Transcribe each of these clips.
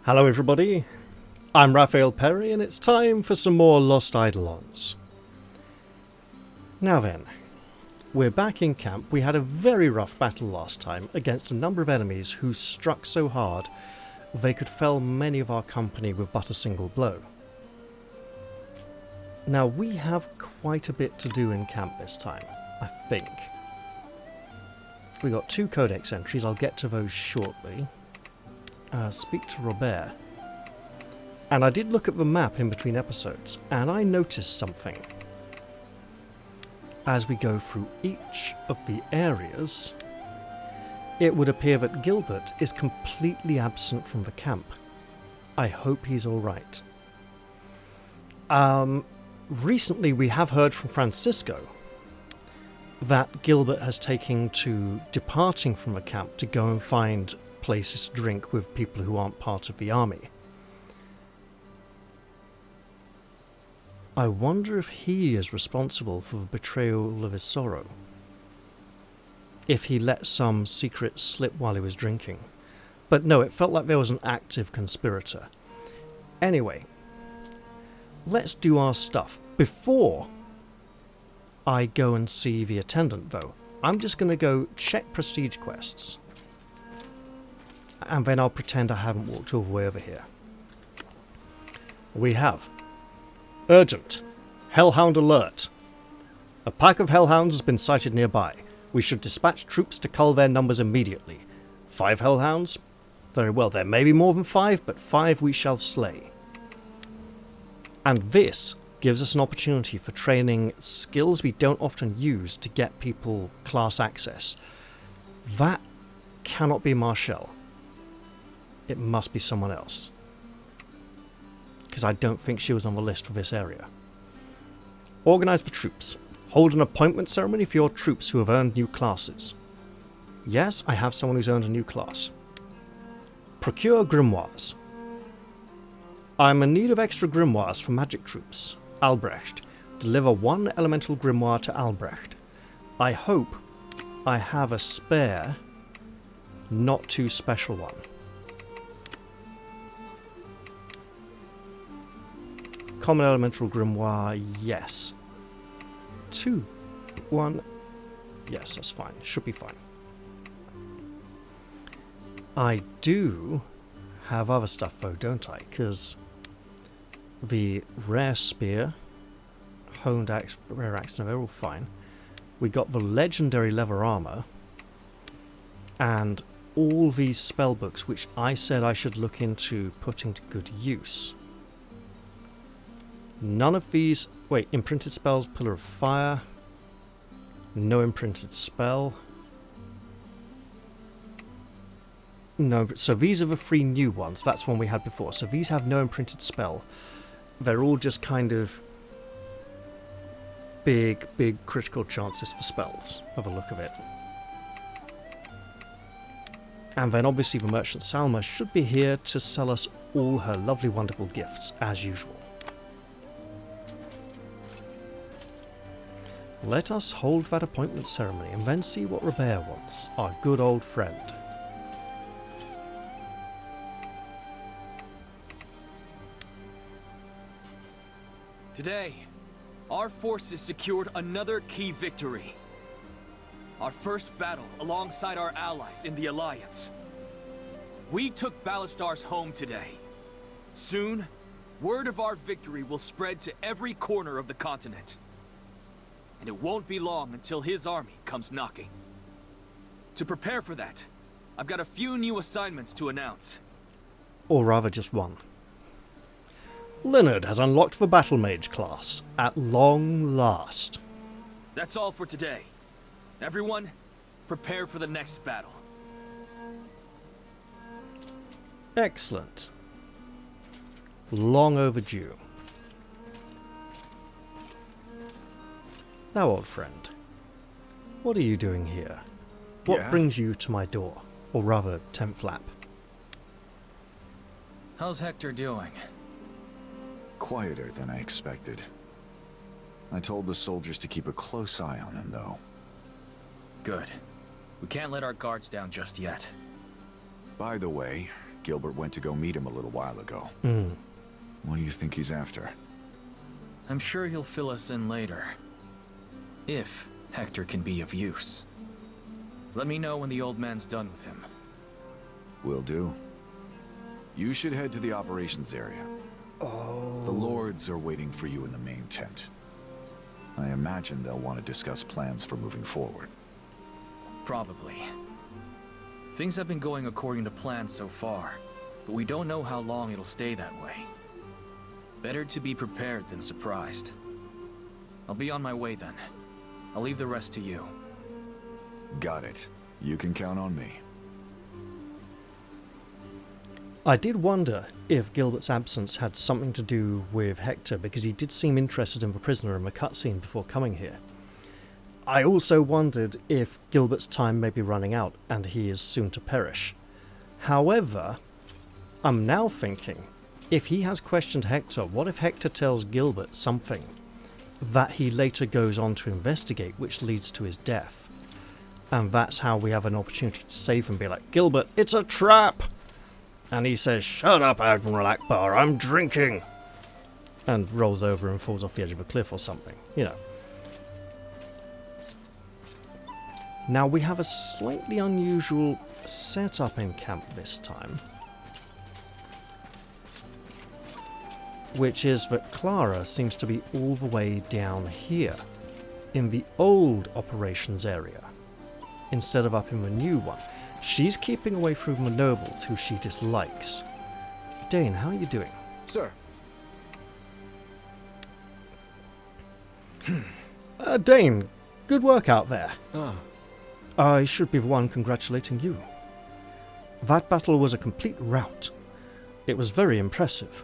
Hello everybody, I'm Raphael Perry and it's time for some more Lost Eidolons. Now then, we're back in camp. We had a very rough battle last time against a number of enemies who struck so hard they could fell many of our company with but a single blow. Now we have quite a bit to do in camp this time, I think. We got 2 codex entries, I'll get to those shortly. Speak to Robert. And I did look at the map in between episodes, and I noticed something. As we go through each of the areas, it would appear that Gilbert is completely absent from the camp. I hope he's alright. Recently we have heard from Francisco that Gilbert has taken to departing from the camp to go and find places to drink with people who aren't part of the army. I wonder if he is responsible for the betrayal of his sorrow. If he let some secret slip while he was drinking. But no, it felt like there was an active conspirator. Anyway, let's do our stuff. Before I go and see the attendant though, I'm just going to go check prestige quests. And then I'll pretend I haven't walked all the way over here. We have urgent Hellhound alert. A pack of Hellhounds has been sighted nearby. We should dispatch troops to cull their numbers immediately. 5 Hellhounds? Very well, there may be more than 5, but 5 we shall slay. And this gives us an opportunity for training skills we don't often use to get people class access. That cannot be Marshall. It must be someone else. Because I don't think she was on the list for this area. Organize for troops. Hold an appointment ceremony for your troops who have earned new classes. Yes, I have someone who's earned a new class. Procure grimoires. I'm in need of extra grimoires for magic troops. Albrecht. Deliver 1 elemental grimoire to Albrecht. I hope I have a spare, not too special one. Common elemental grimoire, yes. 2, 1, yes, that's fine. Should be fine. I do have other stuff though, don't I? Because the rare spear, honed axe, rare axe, no, they're all fine. We got the legendary leather armor, and all these spell books, which I said I should look into putting to good use. None of these... Wait, imprinted spells, Pillar of Fire. No imprinted spell. No, so these are the 3 new ones. That's one we had before. So these have no imprinted spell. They're all just kind of big critical chances for spells, by the look of it. And then obviously the Merchant Salma should be here to sell us all her lovely, wonderful gifts, as usual. Let us hold that appointment ceremony and then see what Robert wants, our good old friend. Today, our forces secured another key victory. Our first battle alongside our allies in the Alliance. We took Ballastar's home today. Soon, word of our victory will spread to every corner of the continent. And it won't be long until his army comes knocking. To prepare for that, I've got a few new assignments to announce. Or rather just one. Leonard has unlocked the Battle Mage class, at long last. That's all for today. Everyone, prepare for the next battle. Excellent. Long overdue. Now, old friend, what are you doing here? What brings you to my door? Or rather, tent flap? How's Hector doing? Quieter than I expected. I told the soldiers to keep a close eye on him, though. Good. We can't let our guards down just yet. By the way, Gilbert went to go meet him a little while ago. Hmm. What do you think he's after? I'm sure he'll fill us in later. If Hector can be of use. Let me know when the old man's done with him. Will do. You should head to the operations area. Oh. The lords are waiting for you in the main tent. I imagine they'll want to discuss plans for moving forward. Probably. Things have been going according to plan so far, but we don't know how long it'll stay that way. Better to be prepared than surprised. I'll be on my way then. I'll leave the rest to you. Got it. You can count on me. I did wonder if Gilbert's absence had something to do with Hector, because he did seem interested in the prisoner in the cutscene before coming here. I also wondered if Gilbert's time may be running out and he is soon to perish. However, I'm now thinking, if he has questioned Hector, what if Hector tells Gilbert something that he later goes on to investigate, which leads to his death? And that's how we have an opportunity to save him, be like, Gilbert, it's a trap! And he says, shut up, Admiral Akbar, I'm drinking! And rolls over and falls off the edge of a cliff or something, you know. Now we have a slightly unusual setup in camp this time. Which is that Clara seems to be all the way down here, in the old operations area, instead of up in the new one. She's keeping away from the nobles who she dislikes. Dane, how are you doing? Sir. Dane, good work out there. Ah. I should be the one congratulating you. That battle was a complete rout. It was very impressive.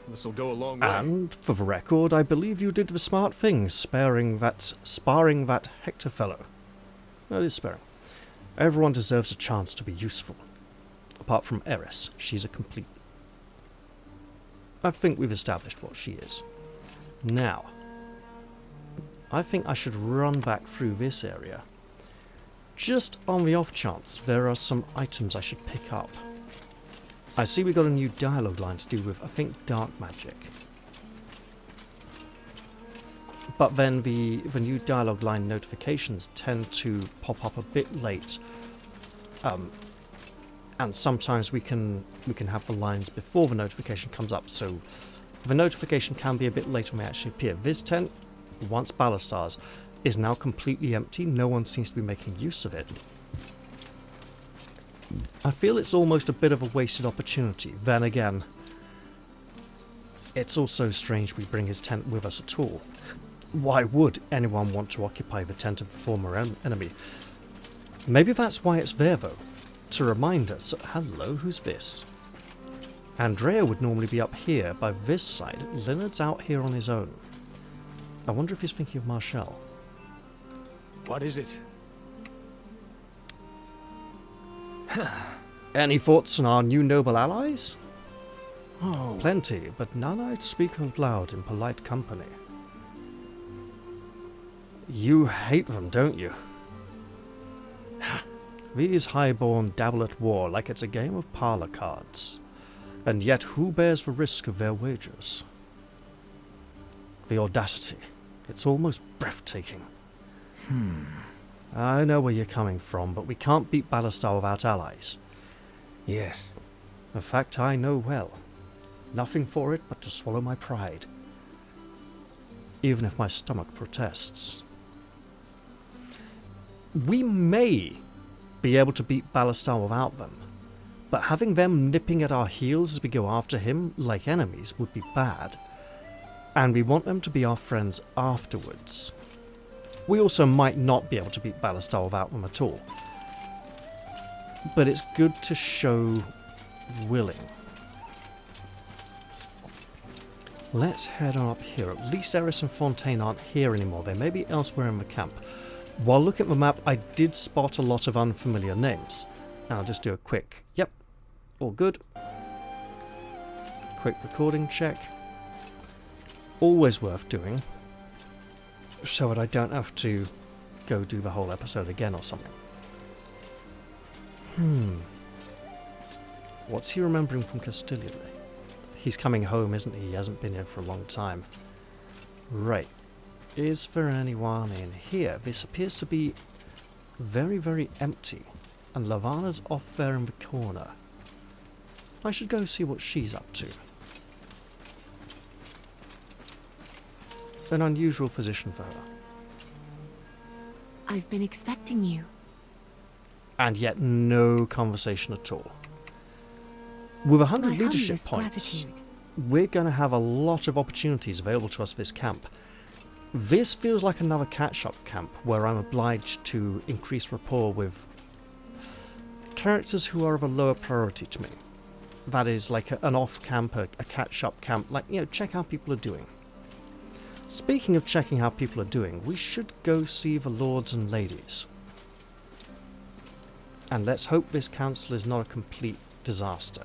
This'll go a long way. And, for the record, I believe you did the smart thing, sparring that Hector fellow. That is sparing. Everyone deserves a chance to be useful. Apart from Eris, she's a complete... I think we've established what she is. Now, I think I should run back through this area. Just on the off chance, there are some items I should pick up. I see we got a new dialogue line to do with, I think, dark magic. But then the new dialogue line notifications tend to pop up a bit late. And sometimes we can have the lines before the notification comes up, so the notification can be a bit late when they actually appear. This tent, once Ballastar's, is now completely empty. No one seems to be making use of it. I feel it's almost a bit of a wasted opportunity. Then again, it's also strange we bring his tent with us at all. Why would anyone want to occupy the tent of a former enemy? Maybe that's why it's there, though. To remind us, hello, who's this? Andrea would normally be up here by this side. Leonard's out here on his own. I wonder if he's thinking of Marshall. What is it? Any thoughts on our new noble allies? Oh. Plenty, but none I'd speak of loud in polite company. You hate them, don't you? These highborn dabble at war like it's a game of parlour cards. And yet who bears the risk of their wagers? The audacity. It's almost breathtaking. I know where you're coming from, but we can't beat Ballastar without allies. Yes. A fact I know well. Nothing for it but to swallow my pride. Even if my stomach protests. We may be able to beat Ballastar without them, but having them nipping at our heels as we go after him like enemies would be bad, and we want them to be our friends afterwards. We also might not be able to beat Ballastar without them at all, but it's good to show willing. Let's head on up here. At least Eris and Fontaine aren't here anymore. They may be elsewhere in the camp. While looking at the map, I did spot a lot of unfamiliar names. And I'll just do a quick, yep, all good. Quick recording check. Always worth doing, so that I don't have to go do the whole episode again or something. What's he remembering from Castilian? He's coming home, isn't he? He hasn't been here for a long time. Right. Is there anyone in here? This appears to be very, very empty. And Lavana's off there in the corner. I should go see what she's up to. An unusual position for her. I've been expecting you. And yet no conversation at all. With 100 My leadership humblest points, gratitude. we're going to have a lot of opportunities available to us for this camp. This feels like another catch-up camp where I'm obliged to increase rapport with characters who are of a lower priority to me. That is like an off camp, a catch-up camp, like, you know, check how people are doing. Speaking of checking how people are doing, we should go see the lords and ladies. And let's hope this council is not a complete disaster.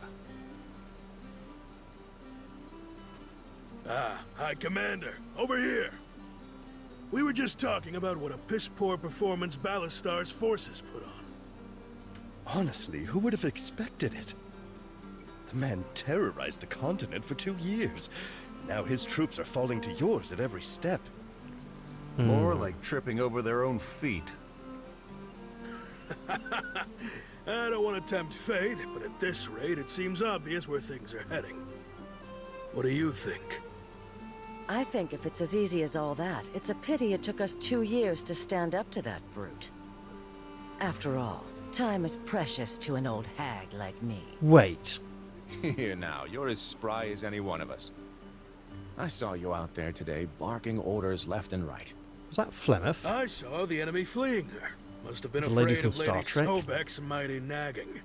Ah, High Commander, over here. We were just talking about what a piss-poor performance Ballastar's forces put on. Honestly, who would have expected it? The man terrorized the continent for 2 years. Now his troops are falling to yours at every step. More like tripping over their own feet. I don't want to tempt fate, but at this rate, it seems obvious where things are heading. What do you think? I think if it's as easy as all that, it's a pity it took us 2 years to stand up to that brute. After all, time is precious to an old hag like me. Wait. Here now, you're as spry as any one of us. I saw you out there today, barking orders left and right. Was that Flemeth? I saw the enemy fleeing her. Must have been The lady afraid from of Star Lady Trek? Sobek's mighty nagging.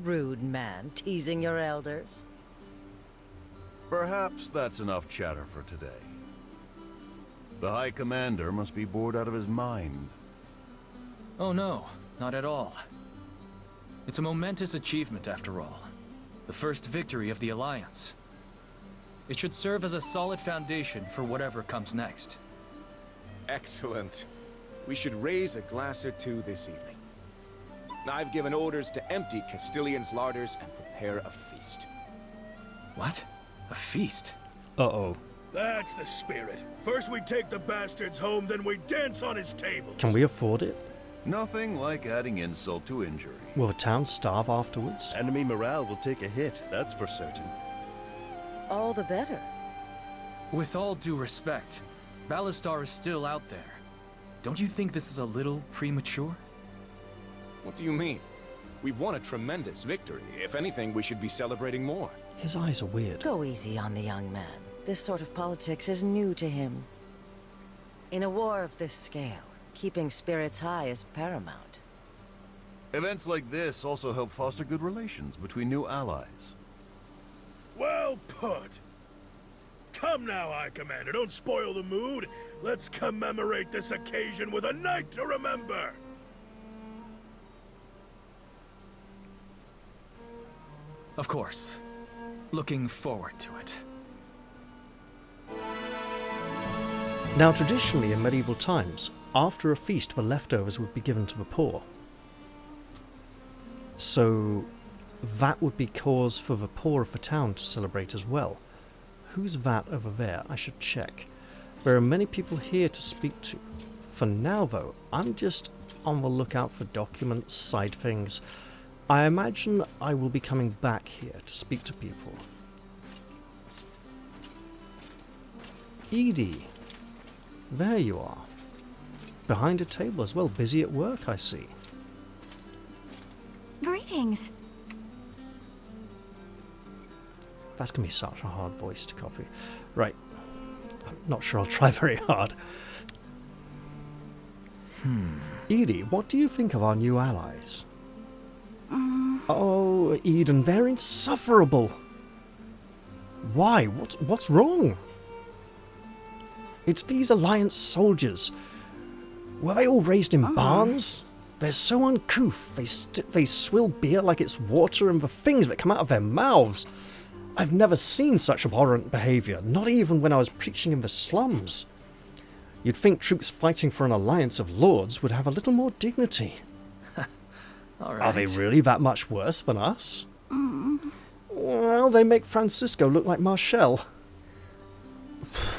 Rude man, teasing your elders. Perhaps that's enough chatter for today. The High Commander must be bored out of his mind. Oh no, not at all. It's a momentous achievement after all. The first victory of the Alliance. It should serve as a solid foundation for whatever comes next. Excellent. We should raise a glass or two this evening. I've given orders to empty Castilian's larders and prepare a feast. What? A feast? Uh-oh. That's the spirit. First we take the bastards home, then we dance on his tables. Can we afford it? Nothing like adding insult to injury. Will the town starve afterwards? Enemy morale will take a hit, that's for certain. All the better. With all due respect, Ballastar is still out there. Don't you think this is a little premature? What do you mean? We've won a tremendous victory. If anything, we should be celebrating more. His eyes are weird. Go easy on the young man. This sort of politics is new to him. In a war of this scale, keeping spirits high is paramount. Events like this also help foster good relations between new allies. Well put. Come now, High Commander, don't spoil the mood. Let's commemorate this occasion with a night to remember. Of course. Looking forward to it. Now, traditionally in medieval times, after a feast, the leftovers would be given to the poor. So that would be cause for the poor of the town to celebrate as well. Who's that over there? I should check. There are many people here to speak to. For now, though, I'm just on the lookout for documents, side things. I imagine I will be coming back here to speak to people. Edie. There you are. Behind a table as well, busy at work, I see. Greetings. That's going to be such a hard voice to copy. Right. I'm not sure I'll try very hard. Edie, what do you think of our new allies? Oh, Eden, they're insufferable. Why? What's wrong? It's these Alliance soldiers. Were they all raised in barns? They're so uncouth. They swill beer like it's water, and the things that come out of their mouths. I've never seen such abhorrent behaviour, not even when I was preaching in the slums. You'd think troops fighting for an alliance of lords would have a little more dignity. All right. Are they really that much worse than us? Well, they make Francisco look like Marshall.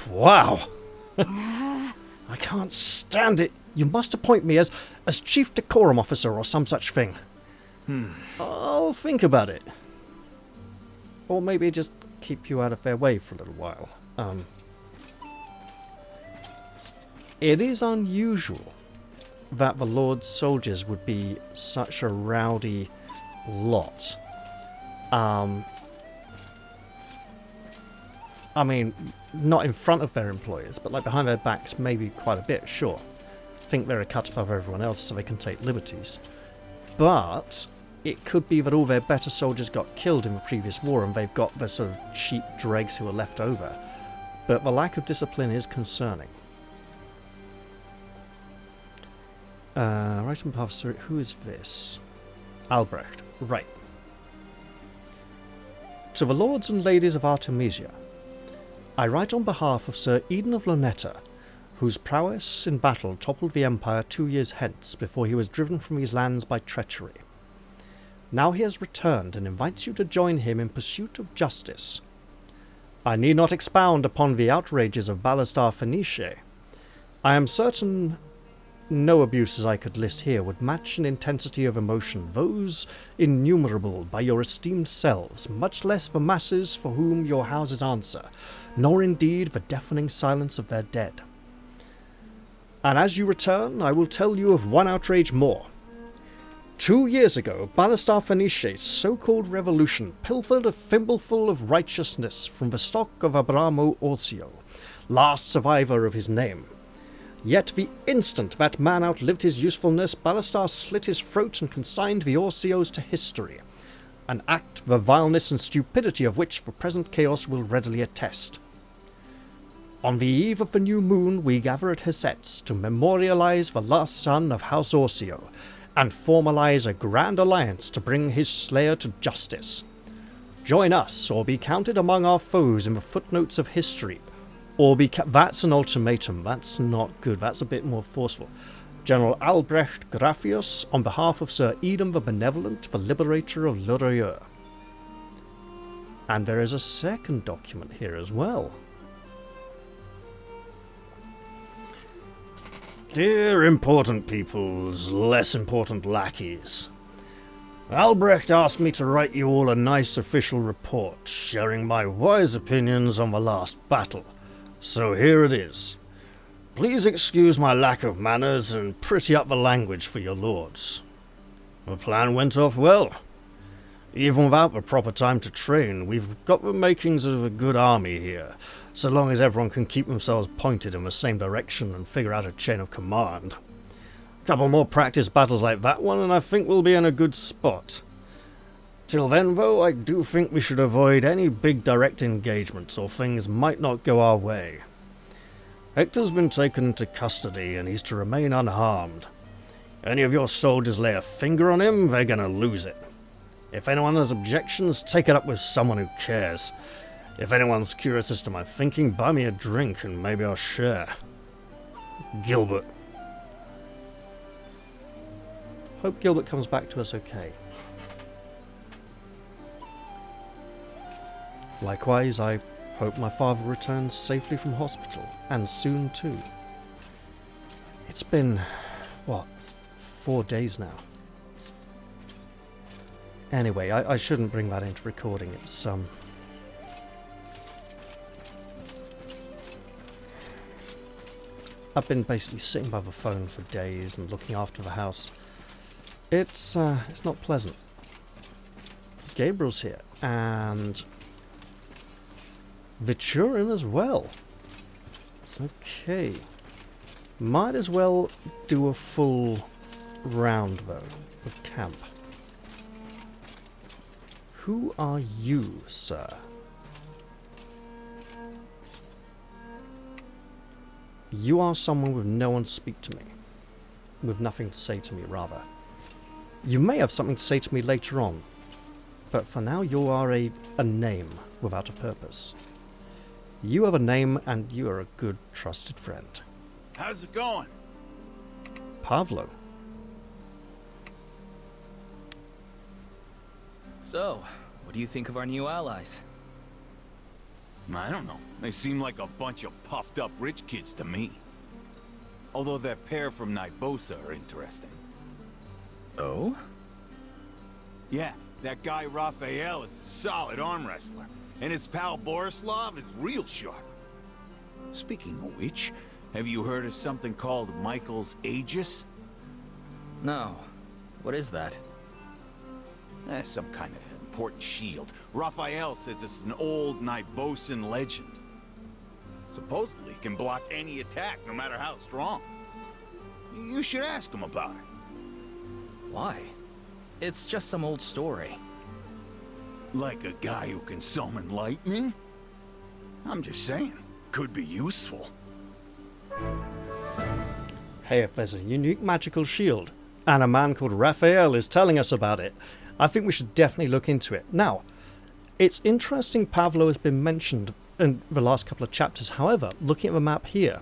Wow. I can't stand it. You must appoint me as Chief Decorum Officer or some such thing. I'll think about it. Or maybe just keep you out of their way for a little while. It is unusual that the Lord's soldiers would be such a rowdy lot. I mean, not in front of their employers, but like behind their backs, maybe quite a bit, sure. Think they're a cut above everyone else so they can take liberties. But it could be that all their better soldiers got killed in the previous war and they've got the sort of cheap dregs who are left over. But the lack of discipline is concerning. Right on behalf of Sir... Who is this? Albrecht. Right. To the lords and ladies of Artemesia, I write on behalf of Sir Eden of Lonetta, whose prowess in battle toppled the Empire 2 years hence before he was driven from these lands by treachery. Now he has returned and invites you to join him in pursuit of justice. I need not expound upon the outrages of Ballastar Phoenicia. I am certain no abuses I could list here would match in intensity of emotion those innumerable by your esteemed selves, much less the masses for whom your houses answer, nor indeed the deafening silence of their dead. And as you return, I will tell you of one outrage more. 2 years ago, Ballastar Phoenicia's so-called revolution pilfered a thimbleful of righteousness from the stock of Abramo Orsio, last survivor of his name. Yet the instant that man outlived his usefulness, Ballastar slit his throat and consigned the Orsios to history, an act the vileness and stupidity of which the present chaos will readily attest. On the eve of the new moon, we gather at Hesset's to memorialize the last son of House Orsio, and formalize a grand alliance to bring his slayer to justice. Join us, or be counted among our foes in the footnotes of history, or be that's an ultimatum. That's not good. That's a bit more forceful. General Albrecht Graffius, on behalf of Sir Eden the Benevolent, the Liberator of Lorilleux. And there is a second document here as well. Dear important peoples, less important lackeys. Albrecht asked me to write you all a nice official report, sharing my wise opinions on the last battle. So here it is. Please excuse my lack of manners and pretty up the language for your lords. The plan went off well. Even without the proper time to train, we've got the makings of a good army here, so long as everyone can keep themselves pointed in the same direction and figure out a chain of command. A couple more practice battles like that one and I think we'll be in a good spot. Till then, though, I do think we should avoid any big direct engagements or things might not go our way. Hector's been taken into custody and he's to remain unharmed. Any of your soldiers lay a finger on him, they're gonna lose it. If anyone has objections, take it up with someone who cares. If anyone's curious as to my thinking, buy me a drink and maybe I'll share. Gilbert. Hope Gilbert comes back to us okay. Likewise, I hope my father returns safely from hospital, and soon too. It's been, 4 days now. Anyway, I shouldn't bring that into recording. It's, I've been basically sitting by the phone for days and looking after the house. It's not pleasant. Gabriel's here, and Viturin as well. Okay. Might as well do a full round, though, of camp. Who are you, sir? You are someone with no one to speak to me. With nothing to say to me, rather. You may have something to say to me later on, but for now you are a name without a purpose. You have a name, and you are a good, trusted friend. How's it going? Pavlo. So, What do you think of our new allies? I don't know. They seem like a bunch of puffed up rich kids to me. Although that pair from Nibosa are interesting. Oh? Yeah, that guy Raphael is a solid arm wrestler. And his pal Borislav is real sharp. Speaking of which, have you heard of something called Michael's Aegis? No. What is that? Some kind of important shield. Raphael says it's an old Nibosan legend. Supposedly it can block any attack, no matter how strong. You should ask him about it. Why? It's just some old story. Like a guy who can summon lightning? I'm just saying, could be useful. Hey, if there's a unique magical shield, and a man called Raphael is telling us about it, I think we should definitely look into it. Now, it's interesting Pavlo has been mentioned in the last couple of chapters. However, looking at the map here,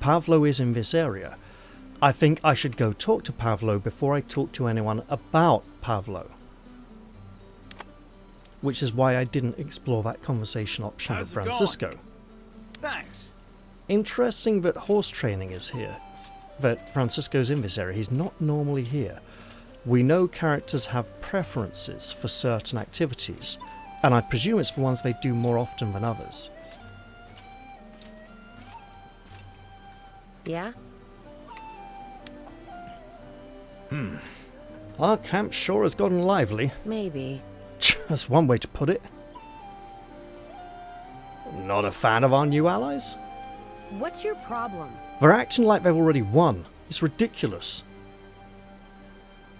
Pavlo is in this area. I think I should go talk to Pavlo before I talk to anyone about Pavlo. Which is why I didn't explore that conversation option with How's it Francisco. going? Thanks. Interesting that horse training is here. That Francisco's in this area. He's not normally here. We know characters have preferences for certain activities, and I presume it's the ones they do more often than others. Yeah? Our camp sure has gotten lively. Maybe. That's one way to put it. Not a fan of our new allies? What's your problem? They're acting like they've already won. It's ridiculous.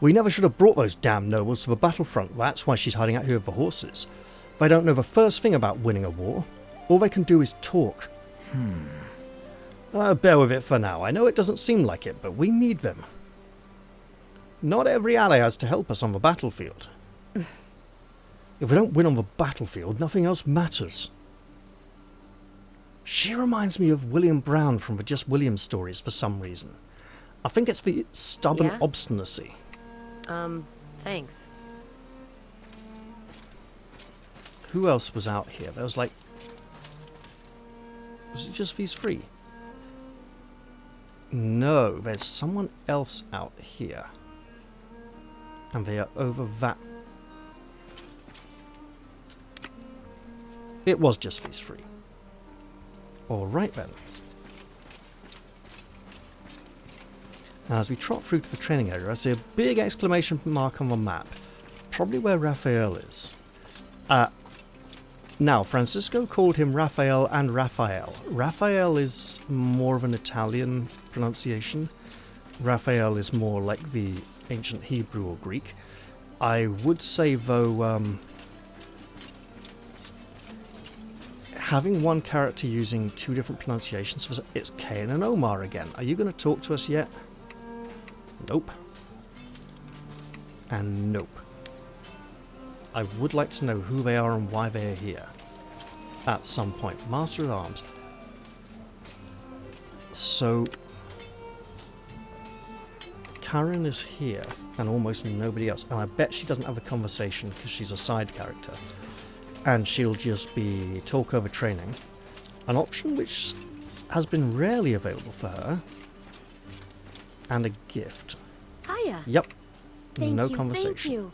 We never should have brought those damn nobles to the battlefront. That's why she's hiding out here with the horses. They don't know the first thing about winning a war. All they can do is talk. Bear with it for now. I know it doesn't seem like it, but we need them. Not every ally has to help us on the battlefield. If we don't win on the battlefield, nothing else matters. She reminds me of William Brown from the Just William stories for some reason. I think it's the stubborn obstinacy. Thanks. Who else was out here? There was like... Was it just these three? No, there's someone else out here. And they are over that. It was just these three. Alright then. Now as we trot through to the training area, I see a big exclamation mark on the map. Probably where Raphael is. Now, Francisco called him Raphael and Raphael. Raphael is more of an Italian pronunciation. Raphael is more like the ancient Hebrew or Greek. I would say, though, having one character using two different pronunciations, it's Cain and Omar again. Are you going to talk to us yet? Nope. And nope. I would like to know who they are and why they are here. At some point. Master at Arms. So... Karen is here, and almost nobody else. And I bet she doesn't have a conversation because she's a side character. And she'll just be talk over training. An option which has been rarely available for her. And a gift. Hiya. Yep. Thank no you, conversation. Thank you.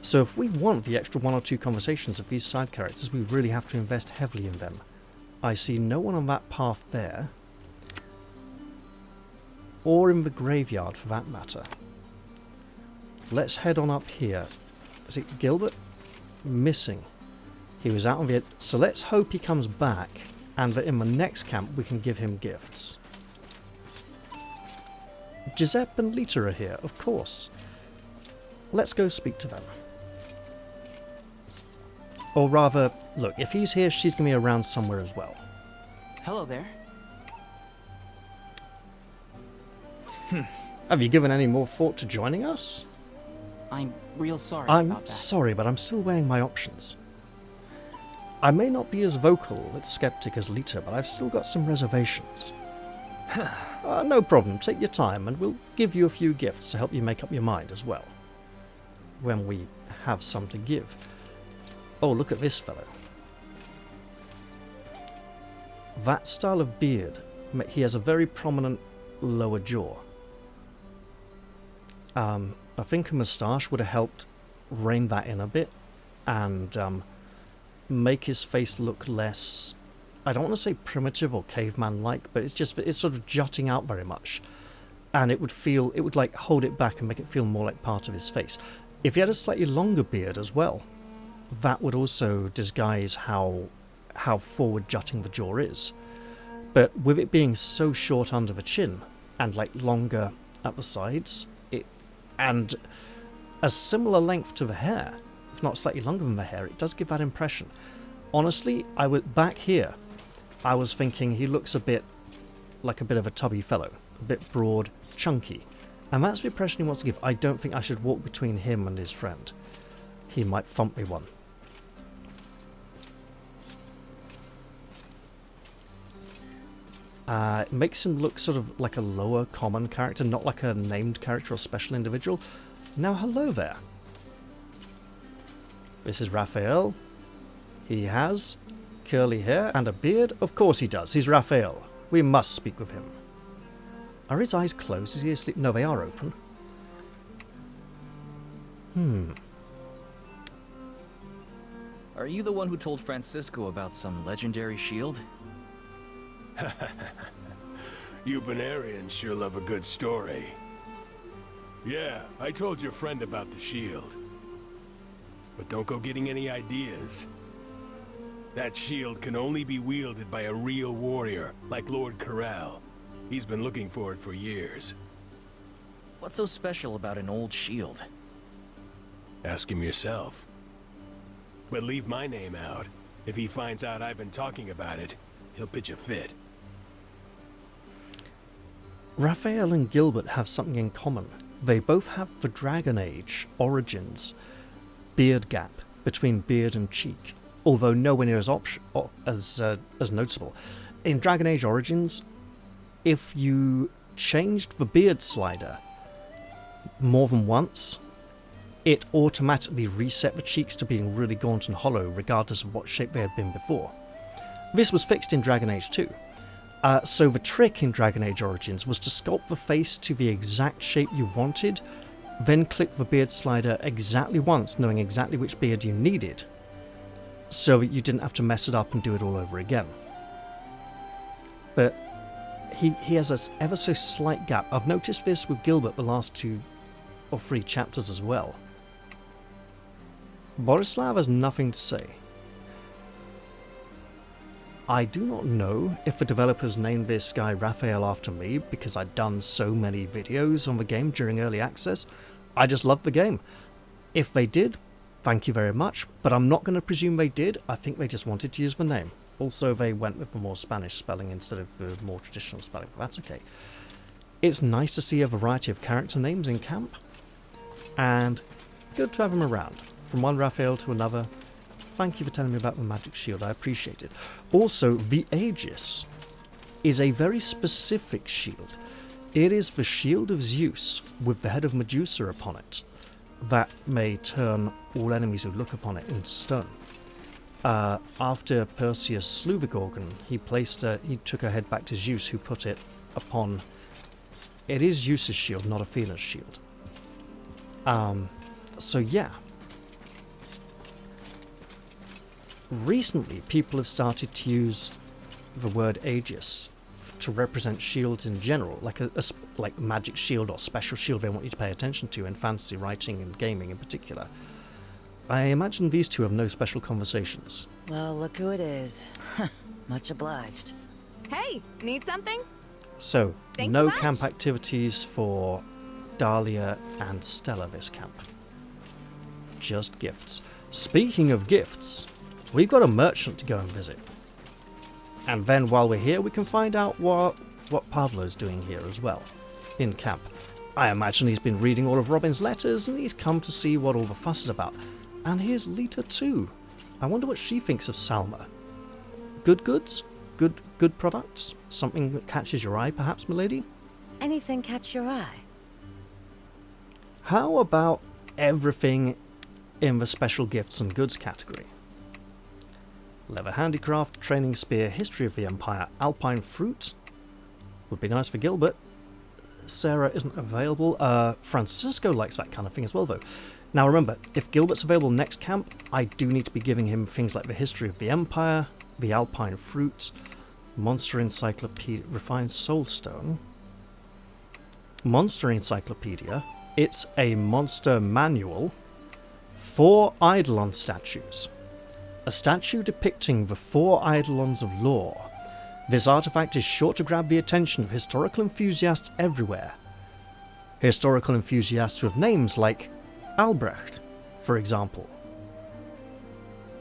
So if we want the extra one or two conversations of these side characters, we really have to invest heavily in them. I see no one on that path there. Or in the graveyard for that matter. Let's head on up here. Is it Gilbert? Missing. He was out on the... So let's hope he comes back and that in the next camp we can give him gifts. Giuseppe and Lita are here, of course. Let's go speak to them. Or rather, look, if he's here, she's going to be around somewhere as well. Hello there. Have you given any more thought to joining us? I'm real sorry I'm about that. sorry, but I'm still weighing my options. I may not be as vocal and skeptic as Lita, but I've still got some reservations. No problem, take your time, and we'll give you a few gifts to help you make up your mind as well. when we have some to give. Oh, look at this fellow. That style of beard, he has a very prominent lower jaw. I think a moustache would have helped rein that in a bit and make his face look less, I don't want to say primitive or caveman-like, but it's sort of jutting out very much. And it would like hold it back and make it feel more like part of his face. If he had a slightly longer beard as well, that would also disguise how forward jutting the jaw is. But with it being so short under the chin and like longer at the sides, and a similar length to the hair, if not slightly longer than the hair, it does give that impression. Honestly, back here, I was thinking he looks a bit like a bit of a tubby fellow, a bit broad, chunky, and that's the impression he wants to give. I don't think I should walk between him and his friend. He might thump me one. It makes him look sort of like a lower common character, not like a named character or special individual. Now, hello there. This is Raphael. He has curly hair and a beard. Of course he does. He's Raphael. We must speak with him. Are his eyes closed? Is he asleep? No, they are open. Are you the one who told Francisco about some legendary shield? You Benarians sure love a good story. Yeah, I told your friend about the shield. But don't go getting any ideas. That shield can only be wielded by a real warrior, like Lord Corral. He's been looking for it for years. What's so special about an old shield? Ask him yourself. But leave my name out. If he finds out I've been talking about it, he'll pitch a fit. Raphael and Gilbert have something in common. They both have the Dragon Age origins beard gap between beard and cheek, although nowhere near as noticeable. In Dragon Age Origins, if you changed the beard slider more than once, it automatically reset the cheeks to being really gaunt and hollow, regardless of what shape they had been before. This was fixed in Dragon Age 2. So the trick in Dragon Age Origins was to sculpt the face to the exact shape you wanted, then click the beard slider exactly once, knowing exactly which beard you needed, so that you didn't have to mess it up and do it all over again. But he has an ever so slight gap. I've noticed this with Gilbert the last 2 or 3 chapters as well. Borislav has nothing to say. I do not know if the developers named this guy Raphael after me because I'd done so many videos on the game during early access. I just loved the game. If they did, thank you very much, but I'm not going to presume they did. I think they just wanted to use the name. Also, they went with the more Spanish spelling instead of the more traditional spelling, but that's okay. It's nice to see a variety of character names in camp, and good to have them around. From one Raphael to another. Thank you for telling me about the magic shield, I appreciate it. Also, the Aegis is a very specific shield. It is the shield of Zeus with the head of Medusa upon it that may turn all enemies who look upon it into stone. After Perseus slew the Gorgon, he took her head back to Zeus, who put it upon... It is Zeus's shield, not Athena's shield. So yeah. Recently, people have started to use the word Aegis to represent shields in general, like magic shield or special shield they want you to pay attention to in fantasy writing and gaming in particular. I imagine these two have no special conversations. Well, look who it is. Much obliged. Hey, need something? So, Thanks no so much. camp activities for Dahlia and Stella this camp. Just gifts. Speaking of gifts, we've got a merchant to go and visit. And then while we're here, we can find out what Pavlo's doing here as well, in camp. I imagine he's been reading all of Robin's letters and he's come to see what all the fuss is about. And here's Lita too. I wonder what she thinks of Salma. Good goods? Good products? Something that catches your eye, perhaps, milady? Anything catch your eye? How about everything in the special gifts and goods category. Leather handicraft, training spear, history of the empire, alpine fruit. Would be nice for Gilbert. Sarah isn't available. Francisco likes that kind of thing as well, though. Now remember, if Gilbert's available next camp, I do need to be giving him things like the history of the empire, the alpine fruit, monster encyclopedia, refined soulstone. Monster encyclopedia. It's a monster manual. 4 Eidolon statues. A statue depicting the 4 Eidolons of lore. This artifact is sure to grab the attention of historical enthusiasts everywhere. Historical enthusiasts with names like Albrecht, for example.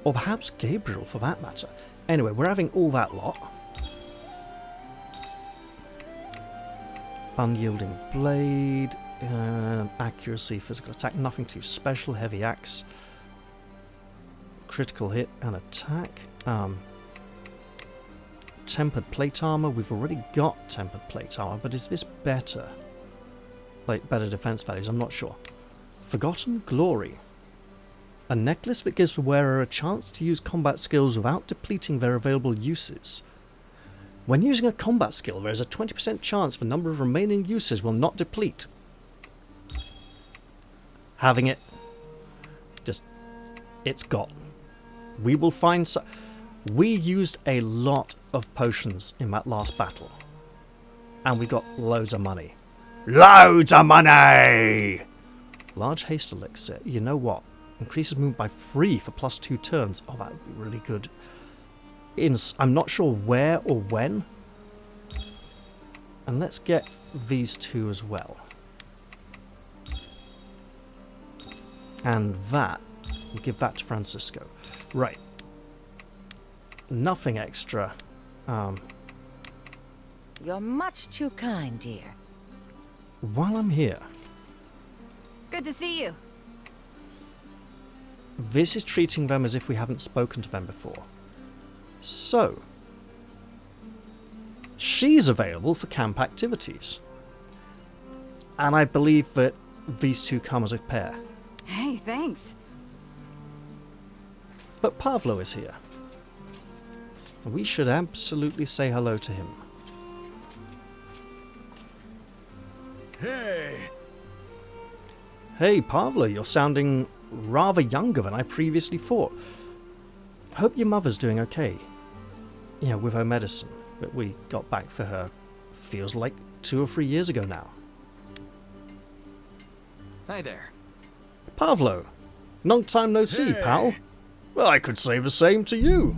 Or perhaps Gabriel, for that matter. Anyway, we're having all that lot. Unyielding blade, accuracy, physical attack, nothing too special, heavy axe, critical hit and attack. Tempered plate armor, we've already got tempered plate armor, but is this better? Like better defense values, I'm not sure. Forgotten glory. A necklace that gives the wearer a chance to use combat skills without depleting their available uses. When using a combat skill, there is a 20% chance the number of remaining uses will not deplete. Having it. Just, it's got. We will find we used a lot of potions in that last battle. And we got loads of money. Loads of money! Large haste elixir. You know what? Increases movement by 3 for +2 turns. Oh, that would be really good. I'm not sure where or when. And let's get these 2 as well. And that, we'll give that to Francisco. Right. Nothing extra. You're much too kind, dear. While I'm here, Good to see you. this is treating them as if we haven't spoken to them before. So, she's available for camp activities. And I believe that these 2 come as a pair. Hey, thanks. But Pavlo is here. We should absolutely say hello to him. Hey! Hey, Pavlo, you're sounding rather younger than I previously thought. Hope your mother's doing okay. You know, with her medicine that we got back for her. Feels like 2 or 3 years ago now. Hi there. Pavlo, long time no see, pal. Well, I could say the same to you.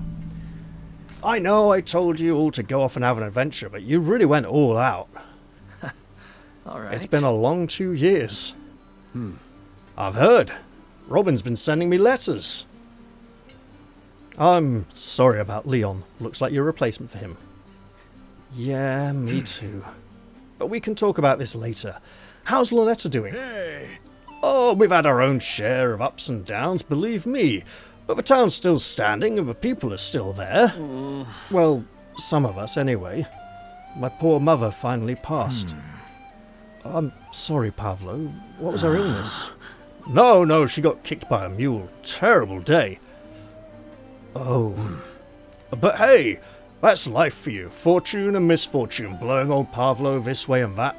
I know I told you all to go off and have an adventure, but you really went all out. Alright. It's been a long 2 years. I've heard. Robin's been sending me letters. I'm sorry about Leon. Looks like you're a replacement for him. Yeah, me too. But we can talk about this later. How's Loretta doing? Hey! Oh, we've had our own share of ups and downs, believe me. But the town's still standing and the people are still there. Well, some of us anyway. My poor mother finally passed. I'm sorry, Pavlo. What was her illness? No, she got kicked by a mule. Terrible day. Oh. But hey, that's life for you. Fortune and misfortune, blowing old Pavlo this way and that.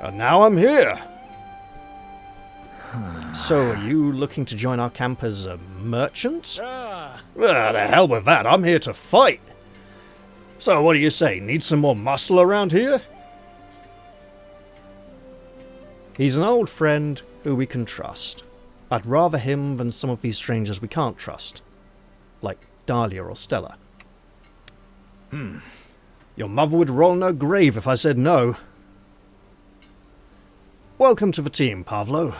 And now I'm here. So, are you looking to join our camp as a merchant? Well, the hell with that. I'm here to fight. So, what do you say? Need some more muscle around here? He's an old friend who we can trust. I'd rather him than some of these strangers we can't trust. Like Dahlia or Stella. Your mother would roll in her grave if I said no. Welcome to the team, Pavlo.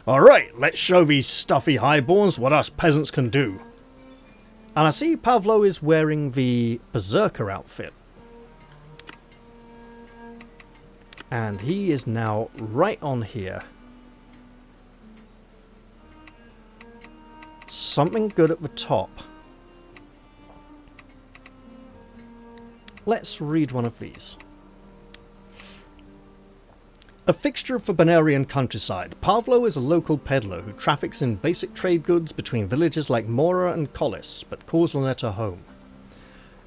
Alright, let's show these stuffy highborns what us peasants can do. And I see Pavlo is wearing the Berserker outfit. And he is now right on here. Something good at the top. Let's read one of these. A fixture of the Banarian countryside, Pavlo is a local peddler who traffics in basic trade goods between villages like Mora and Collis, but calls Luneta home.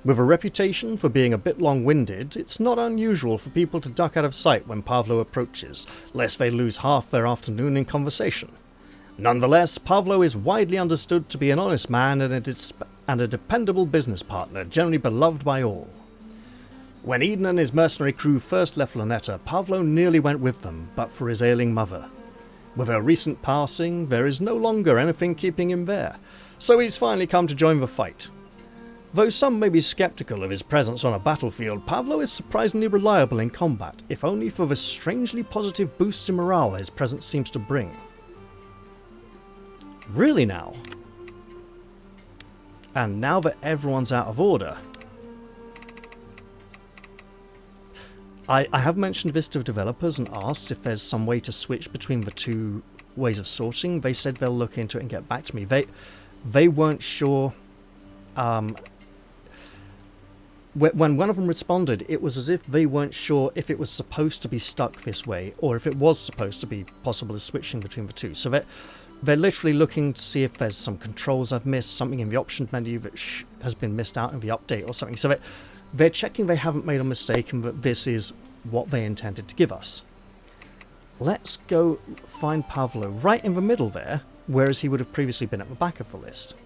With a reputation for being a bit long-winded, it's not unusual for people to duck out of sight when Pavlo approaches, lest they lose half their afternoon in conversation. Nonetheless, Pavlo is widely understood to be an honest man and a dependable business partner, generally beloved by all. When Eden and his mercenary crew first left Luneta, Pavlo nearly went with them, but for his ailing mother. With her recent passing, there is no longer anything keeping him there, so he's finally come to join the fight. Though some may be sceptical of his presence on a battlefield, Pavlo is surprisingly reliable in combat, if only for the strangely positive boosts in morale his presence seems to bring. Really now? And now that everyone's out of order, I have mentioned this to developers and asked if there's some way to switch between the two ways of sorting. They said they'll look into it and get back to me. They weren't sure. When one of them responded, it was as if they weren't sure if it was supposed to be stuck this way or if it was supposed to be possible as switching between the two. So they're literally looking to see if there's some controls I've missed, something in the option menu that has been missed out in the update or something. So they're checking they haven't made a mistake and that this is what they intended to give us. Let's go find Pavlo right in the middle there, whereas he would have previously been at the back of the list.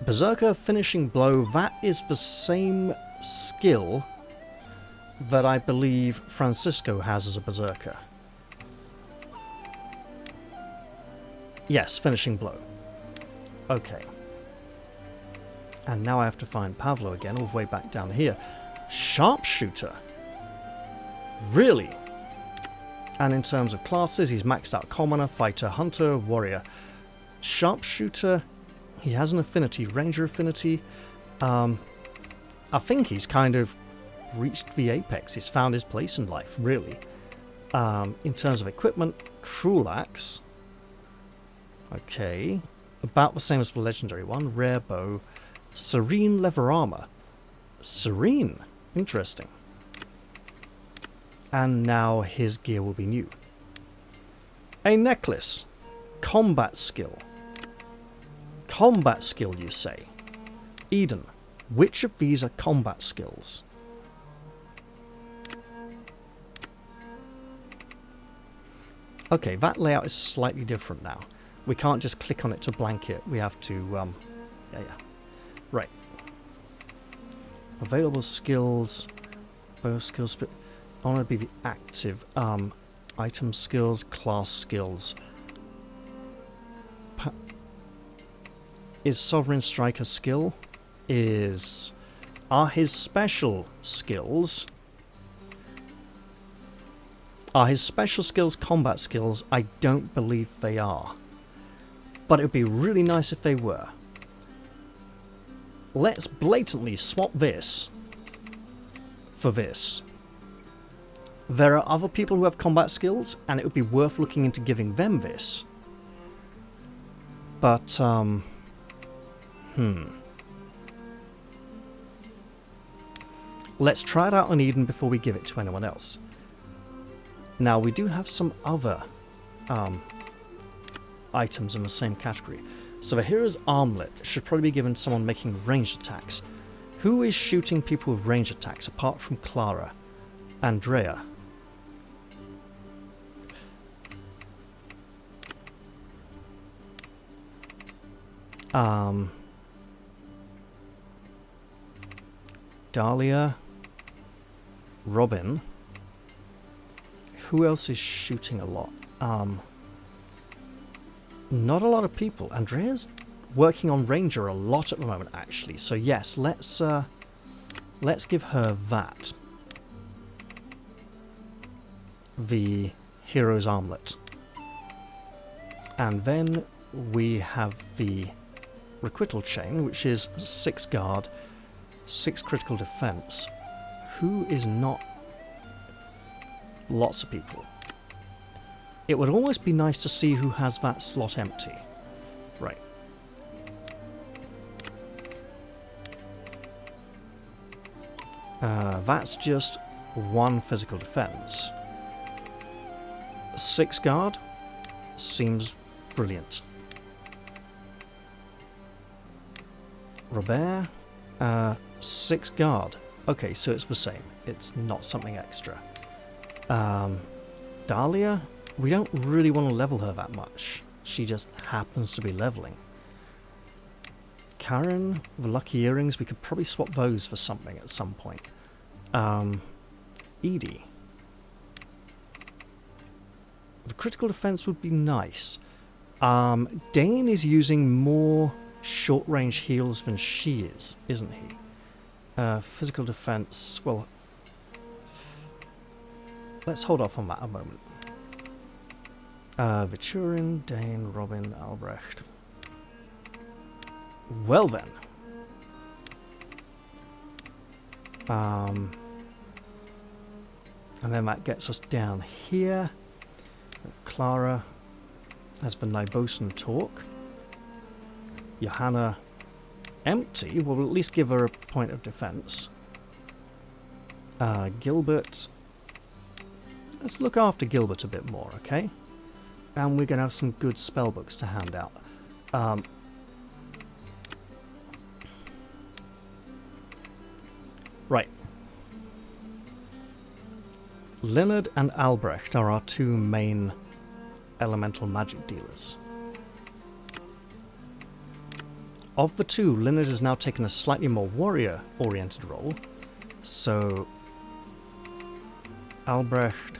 Berserker Finishing Blow, that is the same skill that I believe Francisco has as a Berserker. Yes, Finishing Blow. Okay. And now I have to find Pavlo again, all the way back down here. Sharpshooter. Really? And in terms of classes, he's maxed out Commoner, Fighter, Hunter, Warrior. Sharpshooter, he has an affinity, Ranger affinity. I think he's kind of reached the apex. He's found his place in life, really. In terms of equipment, Cruel Axe. Okay. About the same as the legendary one. Rare Bow. Serene Leather Armor. Serene. Interesting. And now his gear will be new. A necklace. Combat skill. Combat skill, you say? Eden, which of these are combat skills? Okay, that layout is slightly different now. We can't just click on it to blanket. We have to, yeah. Right. Available skills. Both skills. I want to be the active. Item skills, class skills. Is Sovereign Strike a skill? Are his special skills... Are his special skills combat skills? I don't believe they are. But it would be really nice if they were. Let's blatantly swap this for this. There are other people who have combat skills, and it would be worth looking into giving them this. But, let's try it out on Eden before we give it to anyone else. Now, we do have some other items in the same category. So the Hero's Armlet should probably be given to someone making ranged attacks. Who is shooting people with ranged attacks apart from Clara? Andrea. Dahlia. Robin. Who else is shooting a lot? Not a lot of people. Andrea's working on Ranger a lot at the moment, actually. So yes, let's give her that. The Hero's Armlet. And then we have the Requital Chain, which is 6 guard, 6 critical defense. Who is not... Lots of people. It would almost be nice to see who has that slot empty. Right. That's just 1 physical defense. 6 guard seems brilliant. Robert, 6 guard. Okay, so it's the same. It's not something extra. Dahlia, we don't really want to level her that much. She just happens to be leveling. Karen, the lucky earrings, we could probably swap those for something at some point. Edie. The critical defense would be nice. Dane is using more short-range heals than she is, isn't he? Physical defense, well, let's hold off on that a moment. Viturin, Dane, Robin, Albrecht. Well then. And then that gets us down here. Clara has the Nibosan talk. Johanna empty. We'll at least give her a point of defense. Gilbert. Let's look after Gilbert a bit more, okay? And we're going to have some good spellbooks to hand out. Right. Leonard and Albrecht are our 2 main elemental magic dealers. Of the 2, Leonard has now taken a slightly more warrior-oriented role, so Albrecht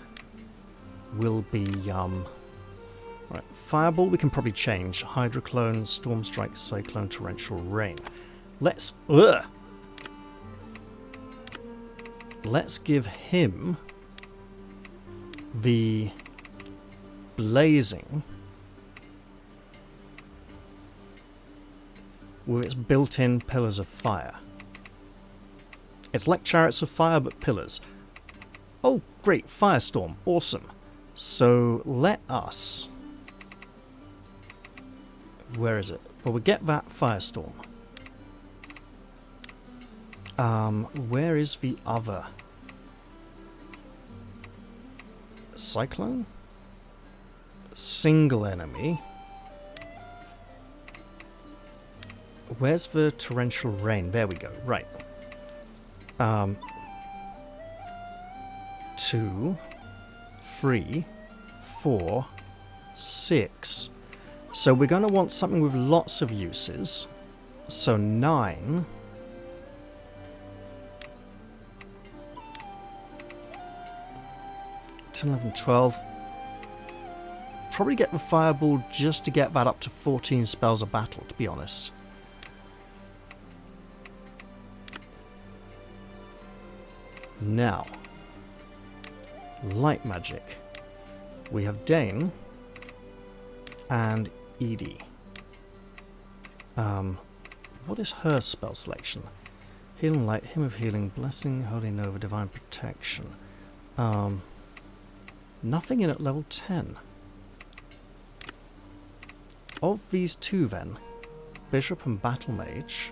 will be right. Fireball we can probably change. Hydroclone, Storm Strike, Cyclone, Torrential Rain. Let's give him the Blazing with its built-in pillars of fire. It's like Chariots of Fire but pillars. Oh great, Firestorm, awesome. So let us... Where is it? Well, we get that Firestorm. Where is the other? Cyclone? Single enemy. Where's the Torrential Rain? There we go, right. 2, 3, 4, 6. So we're going to want something with lots of uses. So 9. To 11, 12. Probably get the Fireball just to get that up to 14 spells a battle, to be honest. Now, light magic. We have Dane and Edie. What is her spell selection? Healing Light, Hymn of Healing, Blessing, Holy Nova, Divine Protection. Nothing in at level 10. Of these 2 then, Bishop and Battle Mage,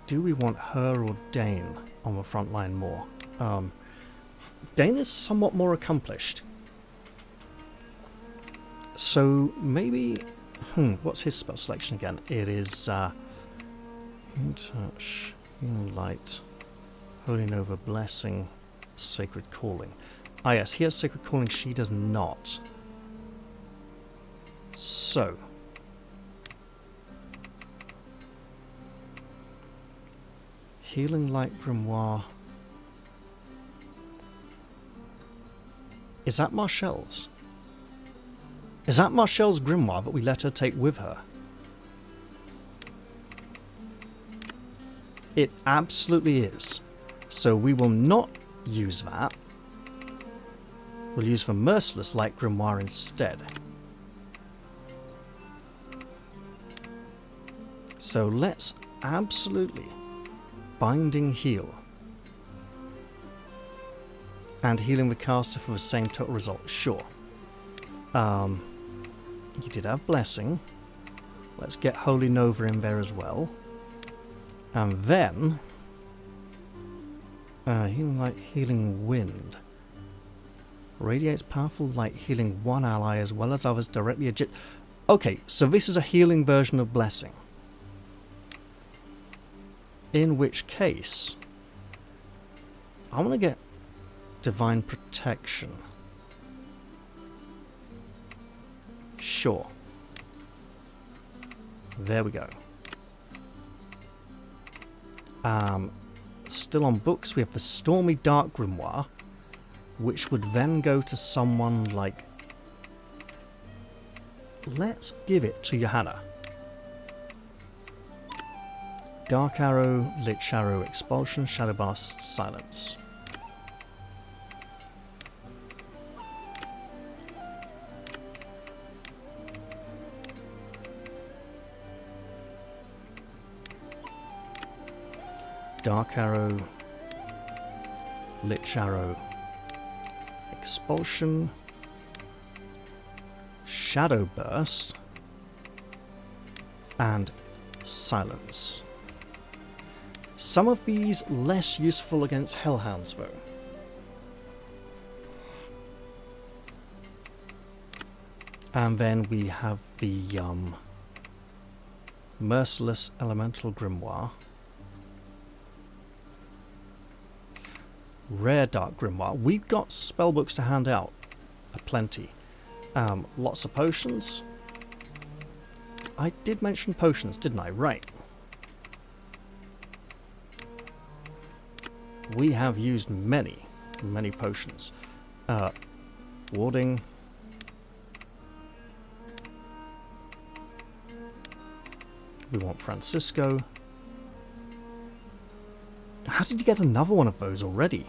do we want her or Dane on the front line more? Dane is somewhat more accomplished. So maybe... what's his spell selection again? It is... Healing Touch, Healing Light, Holy Nova, Blessing, Sacred Calling. Ah yes, he has Sacred Calling, she does not. So... Healing Light Grimoire. Is that Marchelle's? Is that Marchelle's Grimoire that we let her take with her? It absolutely is. So we will not use that. We'll use the Merciless Light Grimoire instead. So let's absolutely Binding Heal. And healing the caster for the same total result, sure. You did have Blessing. Let's get Holy Nova in there as well. And then... healing light, healing wind. Radiates powerful light, healing one ally as well as others directly adjacent. Okay, so this is a healing version of blessing. In which case... I want to get divine protection. Sure. There we go. Still on books, we have the Stormy Dark Grimoire, which would then go to someone like... Let's give it to Johanna. Dark Arrow, Lich Arrow, Expulsion, Shadow Blast, Silence. Dark Arrow, Lich Arrow, Expulsion, Shadow Burst, and Silence. Some of these less useful against Hellhounds though. And then we have the Merciless Elemental Grimoire. Rare Dark Grimoire. We've got spellbooks to hand out. Aplenty. Lots of potions. I did mention potions, didn't I? Right. We have used many potions. Warding. We want Francisco. How did you get another one of those already?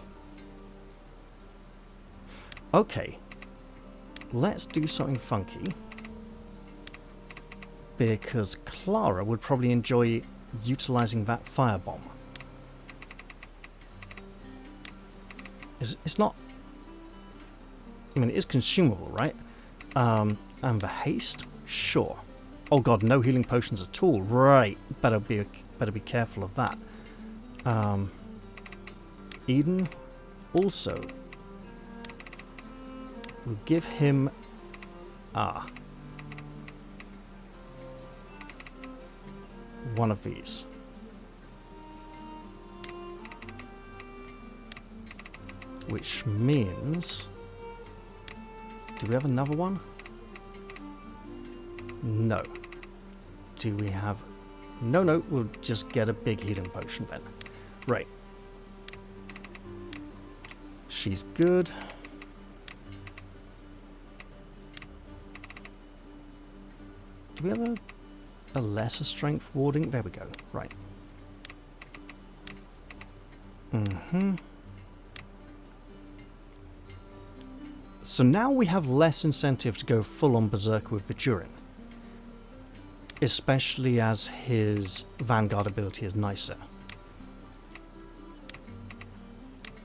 Okay. Let's do something funky. Because Clara would probably enjoy utilizing that firebomb. It's not... I mean, it is consumable, right? And the haste? Sure. Oh god, no healing potions at all. Right. Better be careful of that. Eden also... We'll give him... one of these. Which means... Do we have another one? No. Do we have... No, we'll just get a big healing potion then. Right. She's good. Do we have a lesser strength warding? There we go. Right. So now we have less incentive to go full on Berserker with Viturin. Especially as his Vanguard ability is nicer.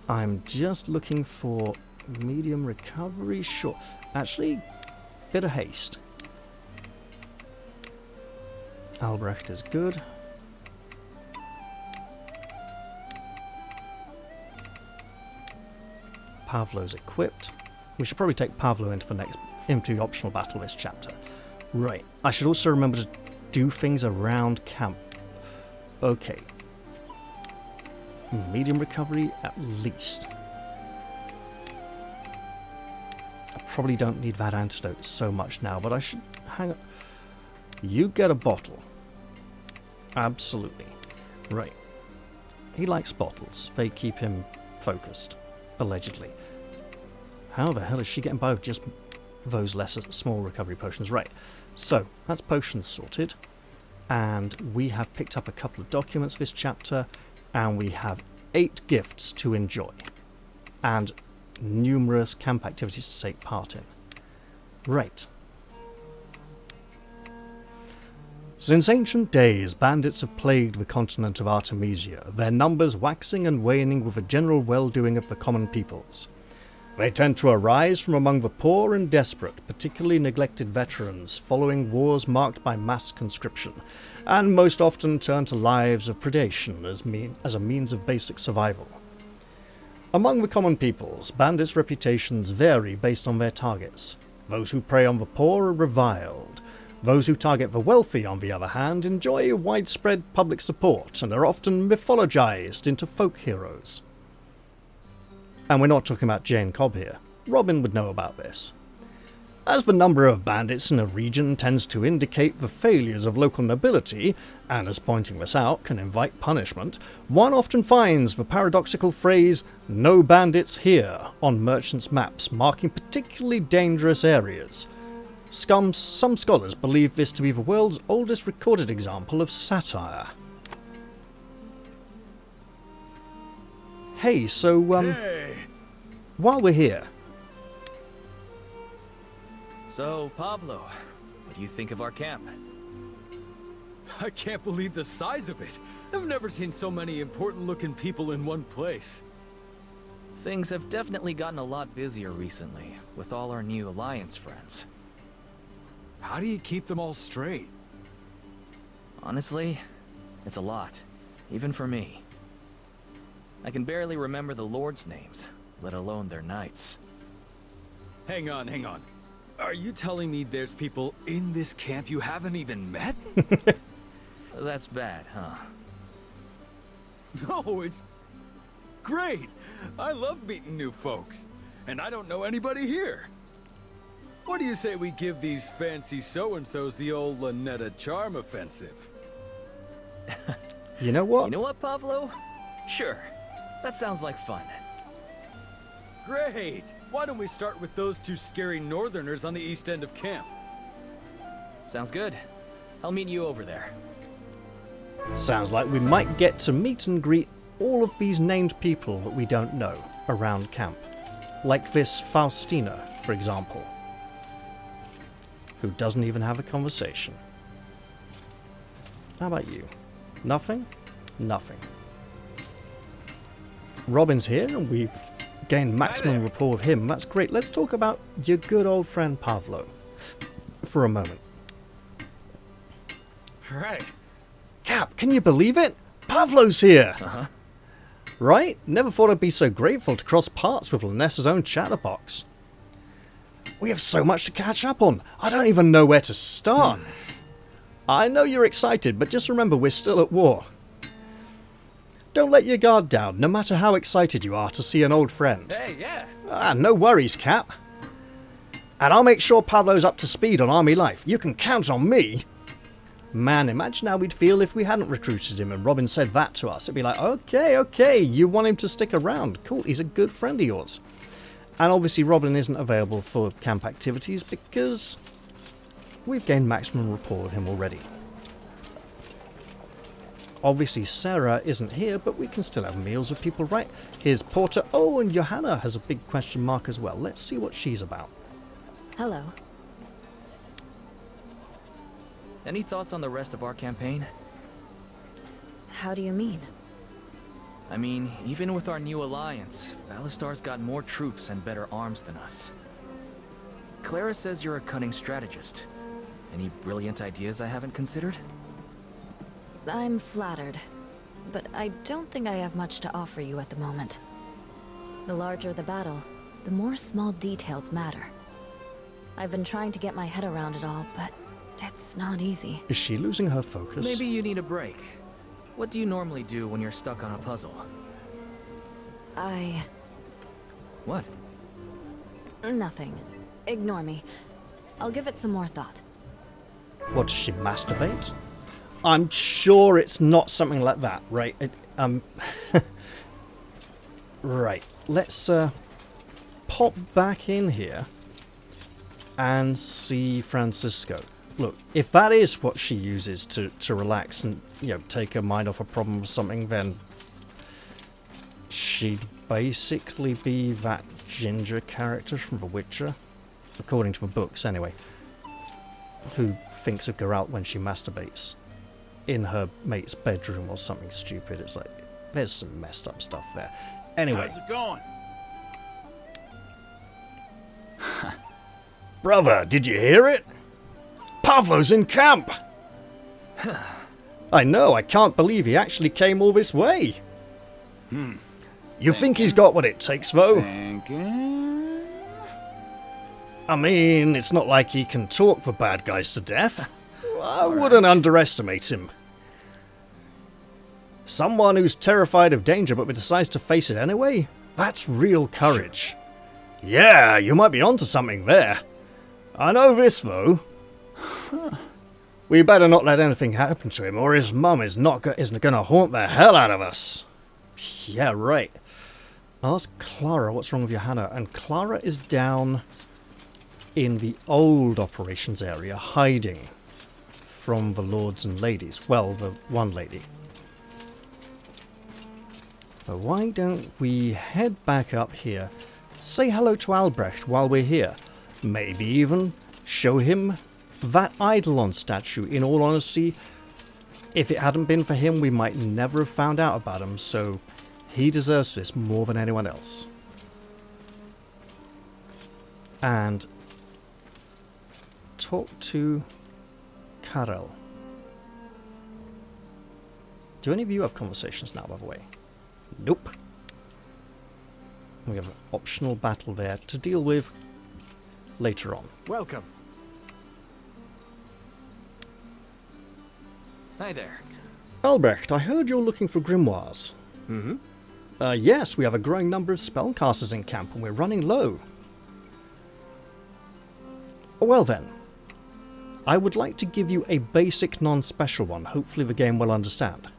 I'm just looking for medium recovery. Sure. Actually, bit of haste. Albrecht is good. Pavlo's equipped. We should probably take Pavlo into the optional battle this chapter. Right. I should also remember to do things around camp. Okay. Medium recovery at least. I probably don't need that antidote so much now, but I should hang on. You get a bottle. Absolutely. Right. He likes bottles. They keep him focused, allegedly. How the hell is she getting by with just those lesser small recovery potions? Right. So, that's potions sorted. And we have picked up a couple of documents this chapter. And we have 8 gifts to enjoy. And numerous camp activities to take part in. Right. Since ancient days, bandits have plagued the continent of Artemesia, their numbers waxing and waning with the general well-doing of the common peoples. They tend to arise from among the poor and desperate, particularly neglected veterans following wars marked by mass conscription, and most often turn to lives of predation as a means of basic survival. Among the common peoples, bandits' reputations vary based on their targets. Those who prey on the poor are reviled. Those who target the wealthy, on the other hand, enjoy widespread public support and are often mythologized into folk heroes. And we're not talking about Jane Cobb here. Robin would know about this. As the number of bandits in a region tends to indicate the failures of local nobility, and as pointing this out can invite punishment, one often finds the paradoxical phrase, "No bandits here," on merchants' maps, marking particularly dangerous areas. Some scholars believe this to be the world's oldest recorded example of satire. Hey, so, while we're here... So, Pablo, what do you think of our camp? I can't believe the size of it. I've never seen so many important-looking people in one place. Things have definitely gotten a lot busier recently, with all our new Alliance friends. How do you keep them all straight? Honestly, it's a lot, even for me. I can barely remember the Lord's names, let alone their knights. Hang on. Are you telling me there's people in this camp you haven't even met? That's bad, huh? No, it's great. I love meeting new folks, and I don't know anybody here. What do you say we give these fancy so-and-sos the old Lynetta charm offensive? You know what? You know what, Pablo? Sure. That sounds like fun. Great! Why don't we start with those two scary northerners on the east end of camp? Sounds good. I'll meet you over there. Sounds like we might get to meet and greet all of these named people that we don't know around camp. Like this Faustina, for example, who doesn't even have a conversation. How about you? Nothing? Nothing. Robin's here and we've gained maximum rapport with him. That's great. Let's talk about your good old friend Pablo for a moment. Right. Cap, can you believe it? Pablo's here! Uh-huh. Right? Never thought I'd be so grateful to cross paths with Lanessa's own chatterbox. We have so much to catch up on. I don't even know where to start. I know you're excited, but just remember we're still at war. Don't let your guard down, no matter how excited you are to see an old friend. Hey, yeah. No worries, Cap. And I'll make sure Pablo's up to speed on army life. You can count on me. Man, imagine how we'd feel if we hadn't recruited him and Robin said that to us. It'd be like, okay, you want him to stick around. Cool, he's a good friend of yours. And obviously Robin isn't available for camp activities because we've gained maximum rapport with him already. Obviously Sarah isn't here, but we can still have meals with people, right? Here's Porter. Oh, and Johanna has a big question mark as well. Let's see what she's about. Hello. Any thoughts on the rest of our campaign? How do you mean? I mean, even with our new alliance, Alistar's got more troops and better arms than us. Clara says you're a cunning strategist. Any brilliant ideas I haven't considered? I'm flattered, but I don't think I have much to offer you at the moment. The larger the battle, the more small details matter. I've been trying to get my head around it all, but it's not easy. Is she losing her focus? Maybe you need a break. What do you normally do when you're stuck on a puzzle? What? Nothing. Ignore me. I'll give it some more thought. What, does she masturbate? I'm sure it's not something like that, right? Right, let's pop back in here and see Francisco. Look, if that is what she uses to relax and, you know, take her mind off a problem or something, then she'd basically be that ginger character from The Witcher, according to the books anyway, who thinks of Geralt when she masturbates in her mate's bedroom or something stupid. It's like, there's some messed up stuff there. Anyway. How's it going? Brother, did you hear it? Pavlo's in camp! I know, I can't believe he actually came all this way. You think he's got what it takes, though? I mean, it's not like he can talk the bad guys to death. I wouldn't underestimate him. Someone who's terrified of danger but decides to face it anyway? That's real courage. Yeah, you might be onto something there. I know this, though. We better not let anything happen to him, or his mum isn't going to haunt the hell out of us. Yeah, right. I'll ask Clara what's wrong with Johanna, and Clara is down in the old operations area, hiding from the lords and ladies. Well, the one lady. So why don't we head back up here, say hello to Albrecht while we're here, maybe even show him that Eidolon statue. In all honesty, if it hadn't been for him, we might never have found out about him, so he deserves this more than anyone else. And talk to Karel. Do any of you have conversations now, by the way? Nope. We have an optional battle there to deal with later on. Welcome. Hi there. Albrecht, I heard you're looking for grimoires. Mm-hmm. Yes, we have a growing number of spellcasters in camp and we're running low. Well then, I would like to give you a basic non-special one, hopefully the game will understand.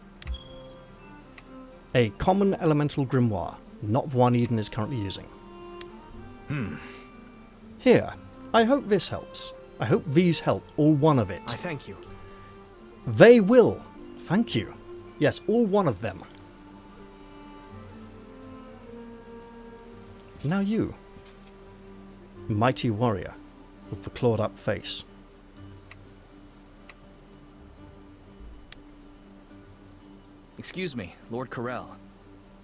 A common elemental grimoire, not the one Eden is currently using. Here, I hope this helps. I hope these help, all one of it. I thank you. They will. Thank you. Yes, all one of them. Now you. Mighty warrior with the clawed up face. Excuse me, Lord Corell.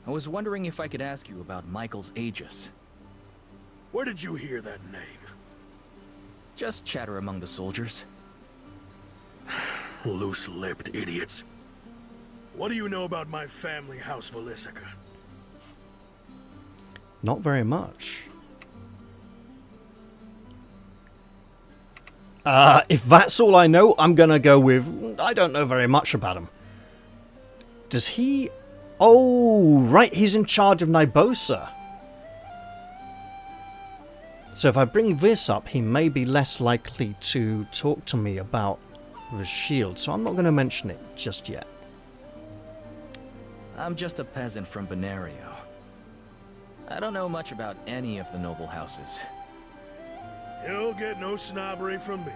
I was wondering if I could ask you about Michael's Aegis. Where did you hear that name? Just chatter among the soldiers. Loose-lipped idiots. What do you know about my family, House Velisica? Not very much. If that's all I know, I'm gonna go with... I don't know very much about him. Does he... Oh, right, he's in charge of Nibosa. So if I bring this up, he may be less likely to talk to me about the shield, so I'm not going to mention it just yet. I'm just a peasant from Benario. I don't know much about any of the noble houses. You'll get no snobbery from me.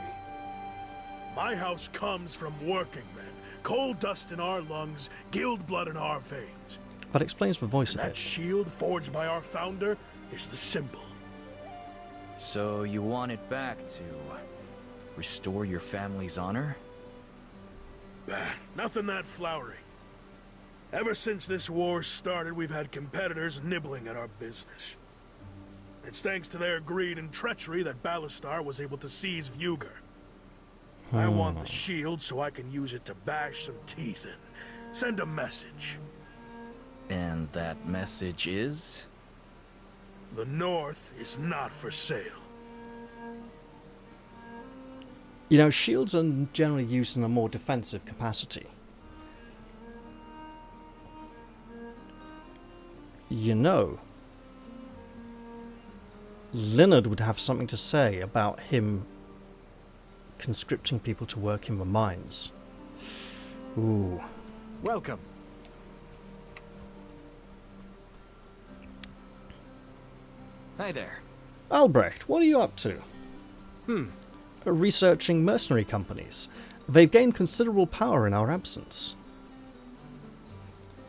My house comes from working men. Coal dust in our lungs, guild blood in our veins. That explains the voice a That bit. shield forged by our founder is the symbol. So you want it back to restore your family's honor? Nothing that flowery. Ever since this war started, we've had competitors nibbling at our business. It's thanks to their greed and treachery that Ballastar was able to seize Vuger. I want the shield so I can use it to bash some teeth in. Send a message. And that message is? The North is not for sale. You know, shields are generally used in a more defensive capacity. You know, Leonard would have something to say about him conscripting people to work in the mines. Ooh. Welcome. Hi there. Albrecht, what are you up to? Researching mercenary companies. They've gained considerable power in our absence.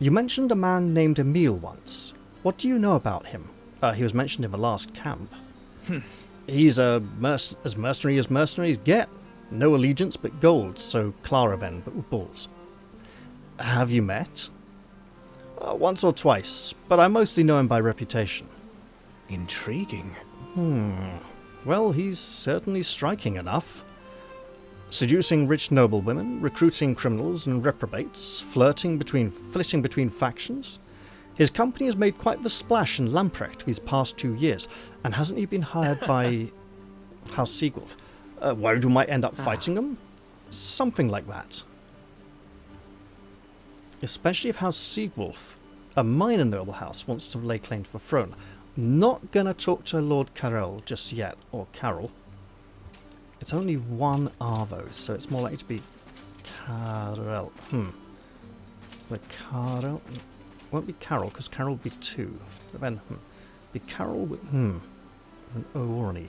You mentioned a man named Emil once. What do you know about him? He was mentioned in the last camp. He's as mercenary as mercenaries get. No allegiance but gold, so Clara then, but with balls. Have you met? Once or twice, but I mostly know him by reputation. Intriguing. Well, he's certainly striking enough. Seducing rich noblewomen, recruiting criminals and reprobates, flirting between factions. His company has made quite the splash in Lamprecht these past 2 years, and hasn't he been hired by House Seagulf? Worried we might end up fighting them? Something like that. Especially if House Seagulf, a minor noble house, wants to lay claim to the throne. Not gonna talk to Lord Carol just yet, or Carol. It's only one R though, so it's more likely to be Carol. The Carol won't be Carol, because Carol will be 2. But then, be Carol with an O or an E.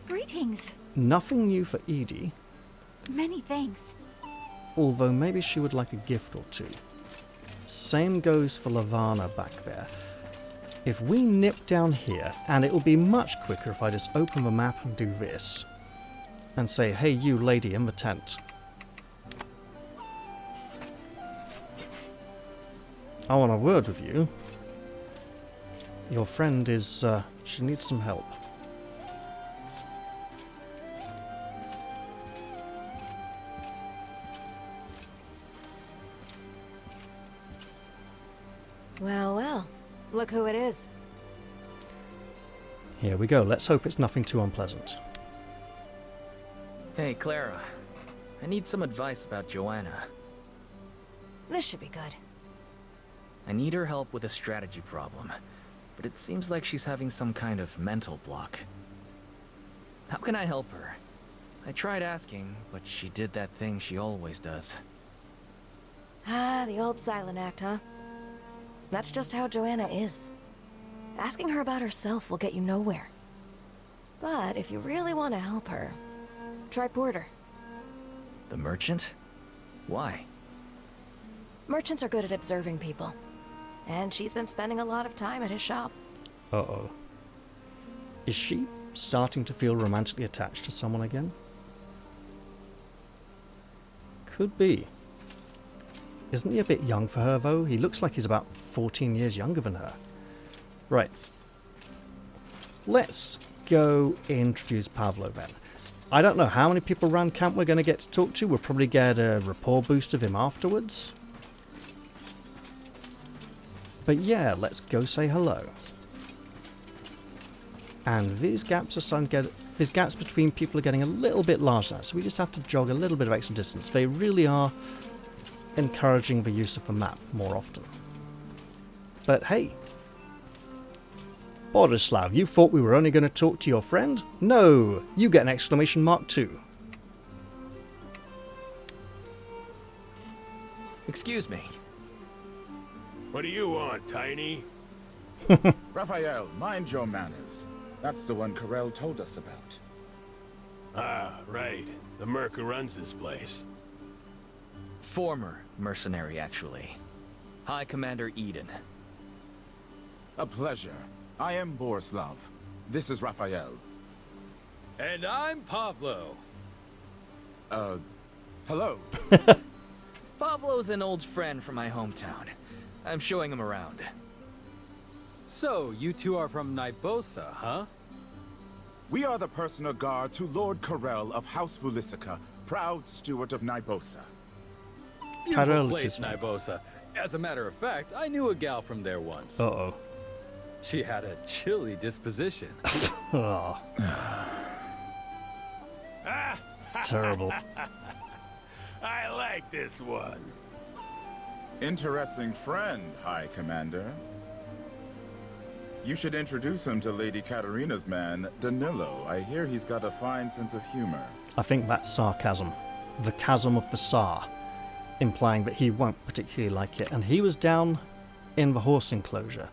Greetings. Nothing new for Edie, Many thanks. although maybe she would like a gift or 2. Same goes for Lavana back there. If we nip down here, and it will be much quicker if I just open the map and do this, and say, hey you lady in the tent. I want a word with you. Your friend is, she needs some help. Well, well. Look who it is. Here we go. Let's hope it's nothing too unpleasant. Hey, Clara. I need some advice about Joanna. This should be good. I need her help with a strategy problem, but it seems like she's having some kind of mental block. How can I help her? I tried asking, but she did that thing she always does. Ah, the old silent act, huh? That's just how Joanna is. Asking her about herself will get you nowhere. But if you really want to help her, try Porter. The merchant? Why? Merchants are good at observing people. And she's been spending a lot of time at his shop. Uh-oh. Is she starting to feel romantically attached to someone again? Could be. Isn't he a bit young for her, though? He looks like he's about 14 years younger than her. Right. Let's go introduce Pavlo, then. I don't know how many people around camp we're going to get to talk to. We'll probably get a rapport boost of him afterwards. But yeah, let's go say hello. And these gaps are starting to get... These gaps between people are getting a little bit large now, so we just have to jog a little bit of extra distance. They really are encouraging the use of the map more often. But hey, Borislav, you thought we were only going to talk to your friend? No, you get an exclamation mark too. Excuse me. What do you want, Tiny? Raphael, mind your manners. That's the one Carell told us about. Ah, right. The merc who runs this place. Former mercenary, actually. High Commander Eden. A pleasure. I am Borislav. This is Raphael. And I'm Pavlo. Hello. Pavlo's an old friend from my hometown. I'm showing him around. So, you two are from Nibosa, huh? We are the personal guard to Lord Carell of House Vulicica, proud steward of Nibosa. Beautiful place, Nibosa. As a matter of fact, I knew a gal from there once. Uh-oh. She had a chilly disposition. Oh. Terrible. I like this one. Interesting friend, High Commander. You should introduce him to Lady Katarina's man, Danilo. I hear he's got a fine sense of humor. I think that's sarcasm. The chasm of the Tsar, implying that he won't particularly like it. And he was down in the horse enclosure.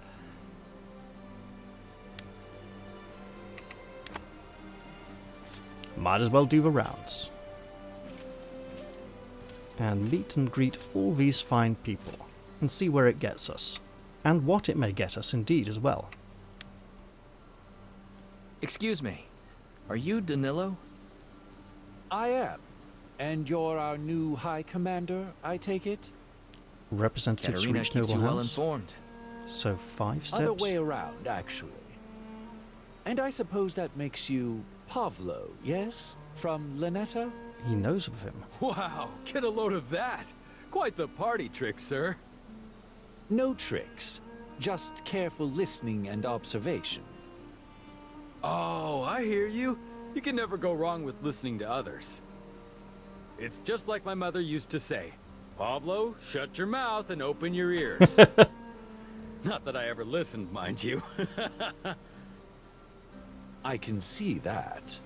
Might as well do the rounds. And meet and greet all these fine people, and see where it gets us. And what it may get us indeed as well. Excuse me. Are you Danilo? I am. And you're our new High Commander, I take it? Representatives Katarina reach keeps noble you well house. informed. So 5 steps. Other way around, actually. And I suppose that makes you Pavlo, yes? From Lanetta? He knows of him. Wow, get a load of that. Quite the party trick, sir. No tricks, just careful listening and observation. Oh, I hear you. You can never go wrong with listening to others. It's just like my mother used to say, Pablo, shut your mouth and open your ears. Not that I ever listened, mind you. I can see that.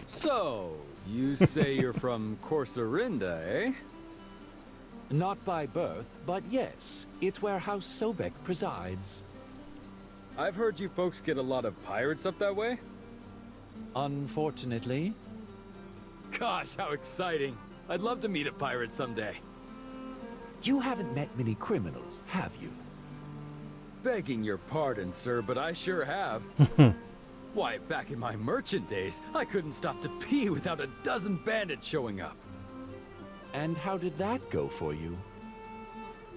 So, you say you're from Corsarinda, eh? Not by birth, but yes, it's where House Sobek presides. I've heard you folks get a lot of pirates up that way? Unfortunately. Gosh, how exciting. I'd love to meet a pirate someday. You haven't met many criminals, have you? Begging your pardon, sir, but I sure have. Why, back in my merchant days, I couldn't stop to pee without a dozen bandits showing up. And how did that go for you?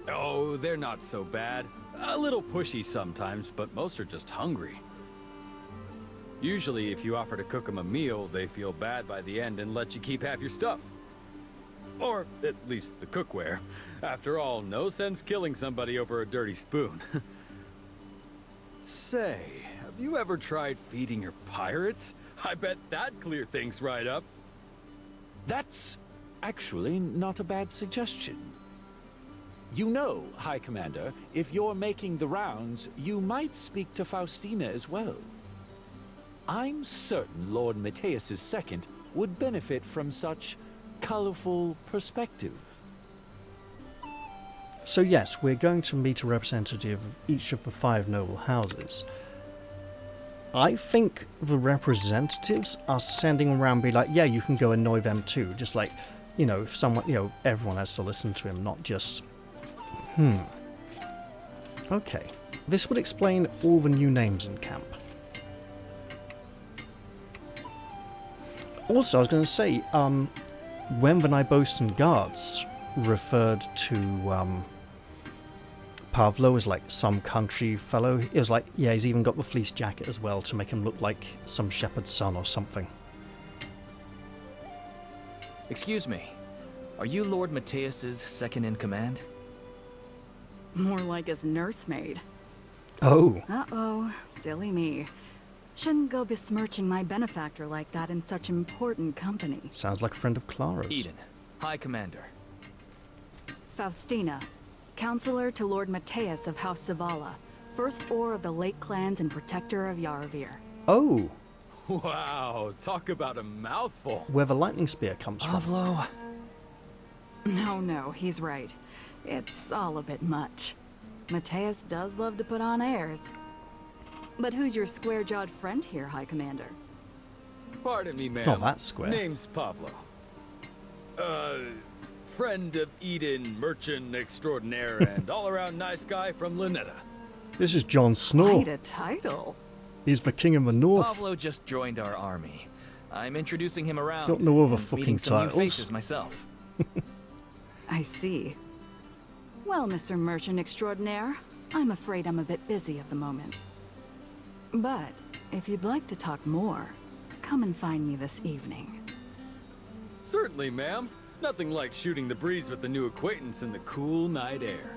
Oh, they're not so bad. A little pushy sometimes, but most are just hungry. Usually, if you offer to cook them a meal, they feel bad by the end and let you keep half your stuff. Or at least the cookware. After all, no sense killing somebody over a dirty spoon. Say, have you ever tried feeding your pirates? I bet that'd clear things right up. That's actually not a bad suggestion. You know, High Commander, if you're making the rounds, you might speak to Faustina as well. I'm certain Lord Mateus' second would benefit from such colorful perspective. So yes, we're going to meet a representative of each of the 5 noble houses. I think the representatives are sending around be like, yeah, you can go annoy them too. Just like, you know, if someone, you know, everyone has to listen to him, not just... Okay. This would explain all the new names in camp. Also, I was going to say, when the Nibostan guards referred to Pavlo as like some country fellow, it was like, yeah, he's even got the fleece jacket as well to make him look like some shepherd's son or something. Excuse me, are you Lord Mateus's second in command? More like his nursemaid. Oh. Uh-oh, silly me. Shouldn't go besmirching my benefactor like that in such important company. Sounds like a friend of Clara's. Eden, High Commander. Faustina, counselor to Lord Mateus of House Zavala, first Oar of the Lake Clans and protector of Yaravir. Oh. Wow, talk about a mouthful. Where the lightning spear comes from. Pavlo. No, he's right. It's all a bit much. Mateus does love to put on airs. But who's your square-jawed friend here, High Commander? Pardon me, ma'am. It's not that square. Name's Pavlo. Friend of Eden, merchant extraordinaire, and all-around nice guy from Lanetta. This is Jon Snow. Quite a title. He's the king of the north. Pavlo just joined our army. I'm introducing him around. Got no other and fucking meeting some titles. new faces myself. I see. Well, Mr. Merchant Extraordinaire, I'm afraid I'm a bit busy at the moment. But, if you'd like to talk more, come and find me this evening. Certainly, ma'am. Nothing like shooting the breeze with a new acquaintance in the cool night air.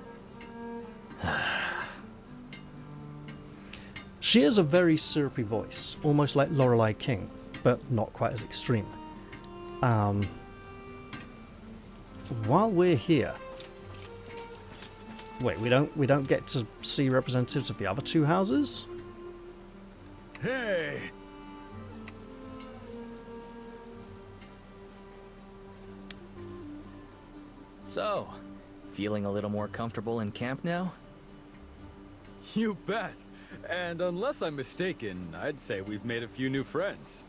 She has a very syrupy voice, almost like Lorelei King, but not quite as extreme. While we're here... Wait, we don't get to see representatives of the other 2 houses? Hey! So, feeling a little more comfortable in camp now? You bet. And unless I'm mistaken, I'd say we've made a few new friends.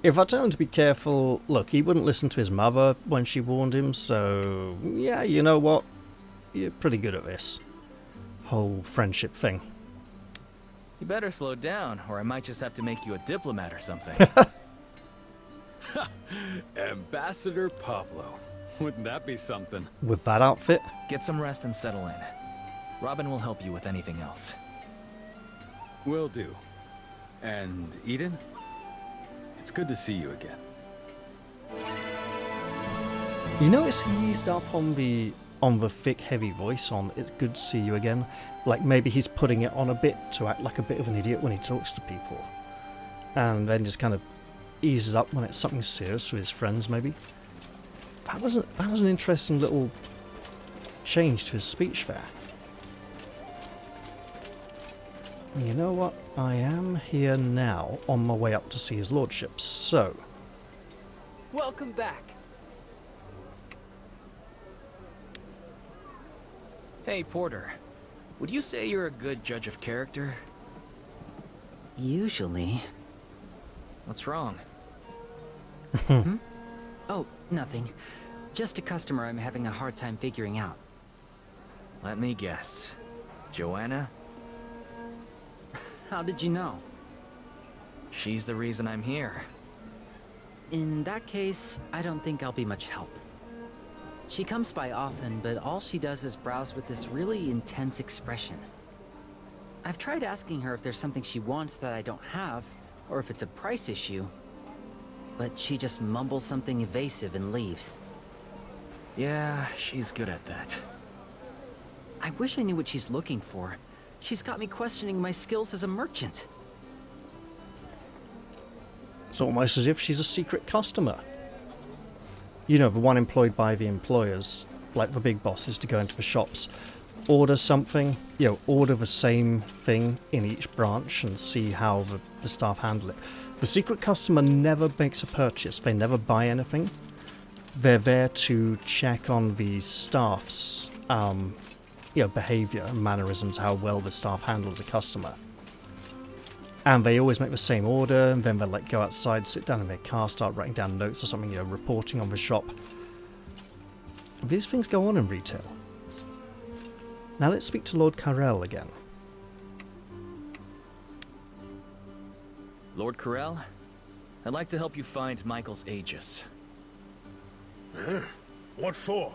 If I tell him to be careful, look, he wouldn't listen to his mother when she warned him, so yeah, you know what? You're pretty good at this whole friendship thing. You better slow down, or I might just have to make you a diplomat or something. Ambassador Pavlo. Wouldn't that be something? With that outfit? Get some rest and settle in. Robin will help you with anything else. Will do. And Eden? It's good to see you again. You notice he eased up on the thick, heavy voice on "It's good to see you again." Like maybe he's putting it on a bit to act like a bit of an idiot when he talks to people, and then just kind of eases up when it's something serious with his friends. Maybe that was an interesting little change to his speech there. You know what? I am here now, on my way up to see his lordship. So, Welcome back. Hey, Porter. Would you say you're a good judge of character? Usually. What's wrong? Hmm? Oh, nothing. Just a customer I'm having a hard time figuring out. Let me guess. Joanna? How did you know? She's the reason I'm here. In that case, I don't think I'll be much help. She comes by often, but all she does is browse with this really intense expression. I've tried asking her if there's something she wants that I don't have, or if it's a price issue, but she just mumbles something evasive and leaves. Yeah, she's good at that. I wish I knew what she's looking for. She's got me questioning my skills as a merchant. it's almost as if she's a secret customer. You know, the one employed by the employers, like the big bosses, to go into the shops, order something, order the same thing in each branch and see how the staff handle it. The secret customer never makes a purchase. They never buy anything. They're there to check on the staff's behavior and mannerisms, how well the staff handles a customer. And they always make the same order, and then they'll go outside, sit down in their car, start writing down notes or something, reporting on the shop. These things go on in retail. Now let's speak to Lord Carell again. Lord Carell, I'd like to help you find Michael's Aegis. Huh? What for?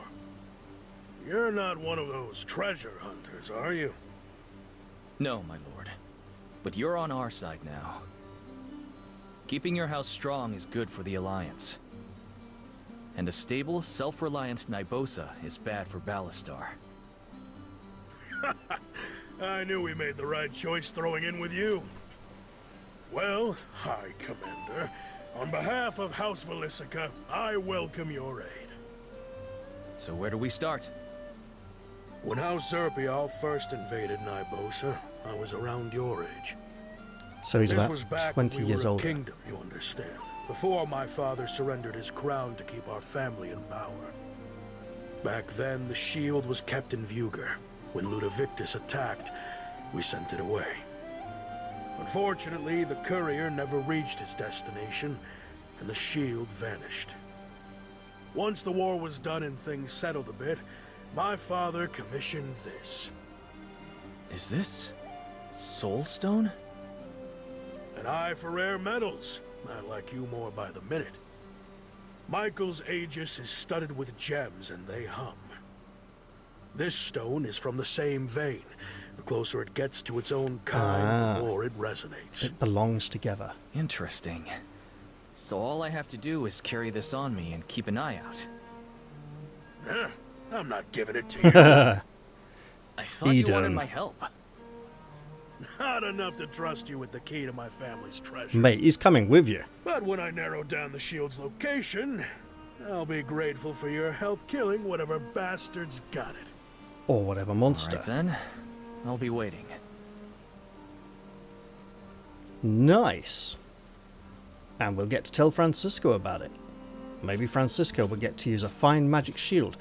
You're not one of those treasure hunters, are you? No, my lord. But you're on our side now. Keeping your house strong is good for the Alliance. And a stable, self-reliant Nybosa is bad for Ballastar. I knew we made the right choice throwing in with you. Well, High Commander, on behalf of House Valisica, I welcome your aid. So where do we start? When House Zerpial first invaded Nybosa, I was around your age. So he's this about was back 20 when we years were a older. kingdom, you understand. Before my father surrendered his crown to keep our family in power. Back then, the shield was kept in Vuger. When Ludivictan attacked, we sent it away. Unfortunately, the courier never reached its destination, and the shield vanished. Once the war was done and things settled a bit, my father commissioned this. Is this Soulstone? An eye for rare metals. I like you more by the minute. Michael's Aegis is studded with gems, and they hum. This stone is from the same vein. The closer it gets to its own kind, the more it resonates. It belongs together. Interesting. So all I have to do is carry this on me and keep an eye out. I'm not giving it to you. I thought you wanted my help. Not enough to trust you with the key to my family's treasure. Mate, he's coming with you. But when I narrow down the shield's location, I'll be grateful for your help killing whatever bastards got it. Or whatever monster. All right then. I'll be waiting. Nice. And we'll get to tell Francisco about it. Maybe Francisco will get to use a fine magic shield.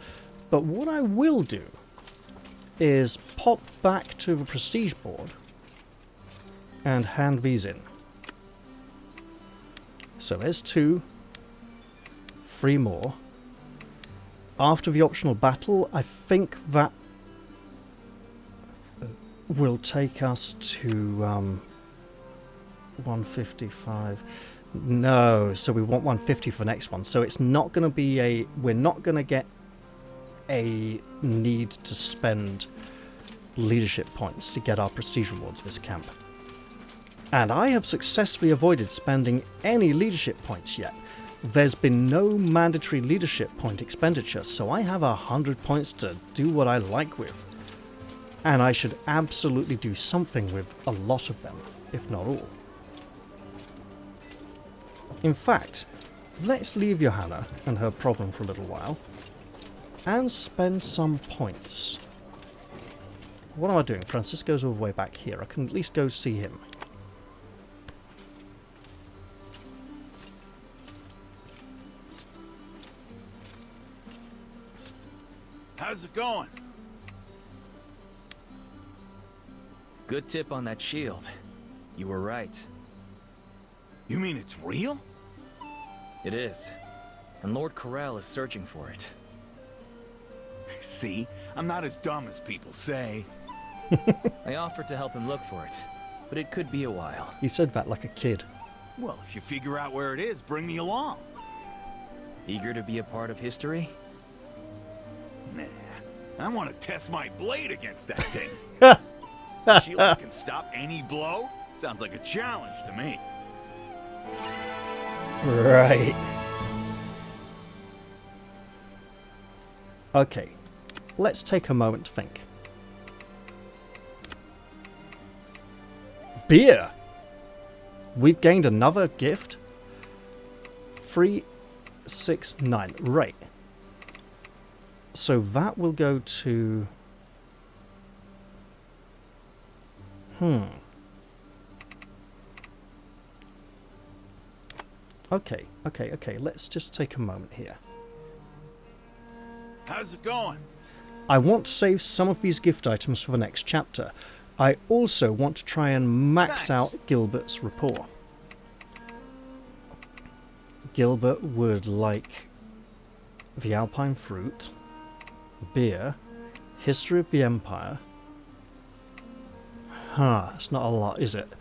But what I will do is pop back to the prestige board and hand these in. So there's 2. 3 more. After the optional battle, I think that will take us to 155. No, so we want 150 for next one. So it's not going to be a... We're not going to get a need to spend leadership points to get our prestige rewards this camp. And I have successfully avoided spending any leadership points yet. There's been no mandatory leadership point expenditure, so I have 100 points to do what I like with. And I should absolutely do something with a lot of them, if not all. In fact, let's leave Johanna and her problem for a little while, and spend some points. What am I doing? Francisco's all the way back here. I can at least go see him. How's it going? Good tip on that shield. You were right. You mean it's real? It is. And Lord Corral is searching for it. See? I'm not as dumb as people say. I offered to help him look for it, but it could be a while. He said that like a kid. Well, if you figure out where it is, bring me along. Eager to be a part of history? Nah. I want to test my blade against that thing. A shield that can stop any blow? Sounds like a challenge to me. Right. Okay. Let's take a moment to think. Beer! We've gained another gift. 3, 6, 9. Right. So that will go to... Okay. Let's just take a moment here. How's it going? I want to save some of these gift items for the next chapter. I also want to try and max out Gilbert's rapport. Gilbert would like the Alpine fruit, beer, history of the Empire. It's not a lot, is it?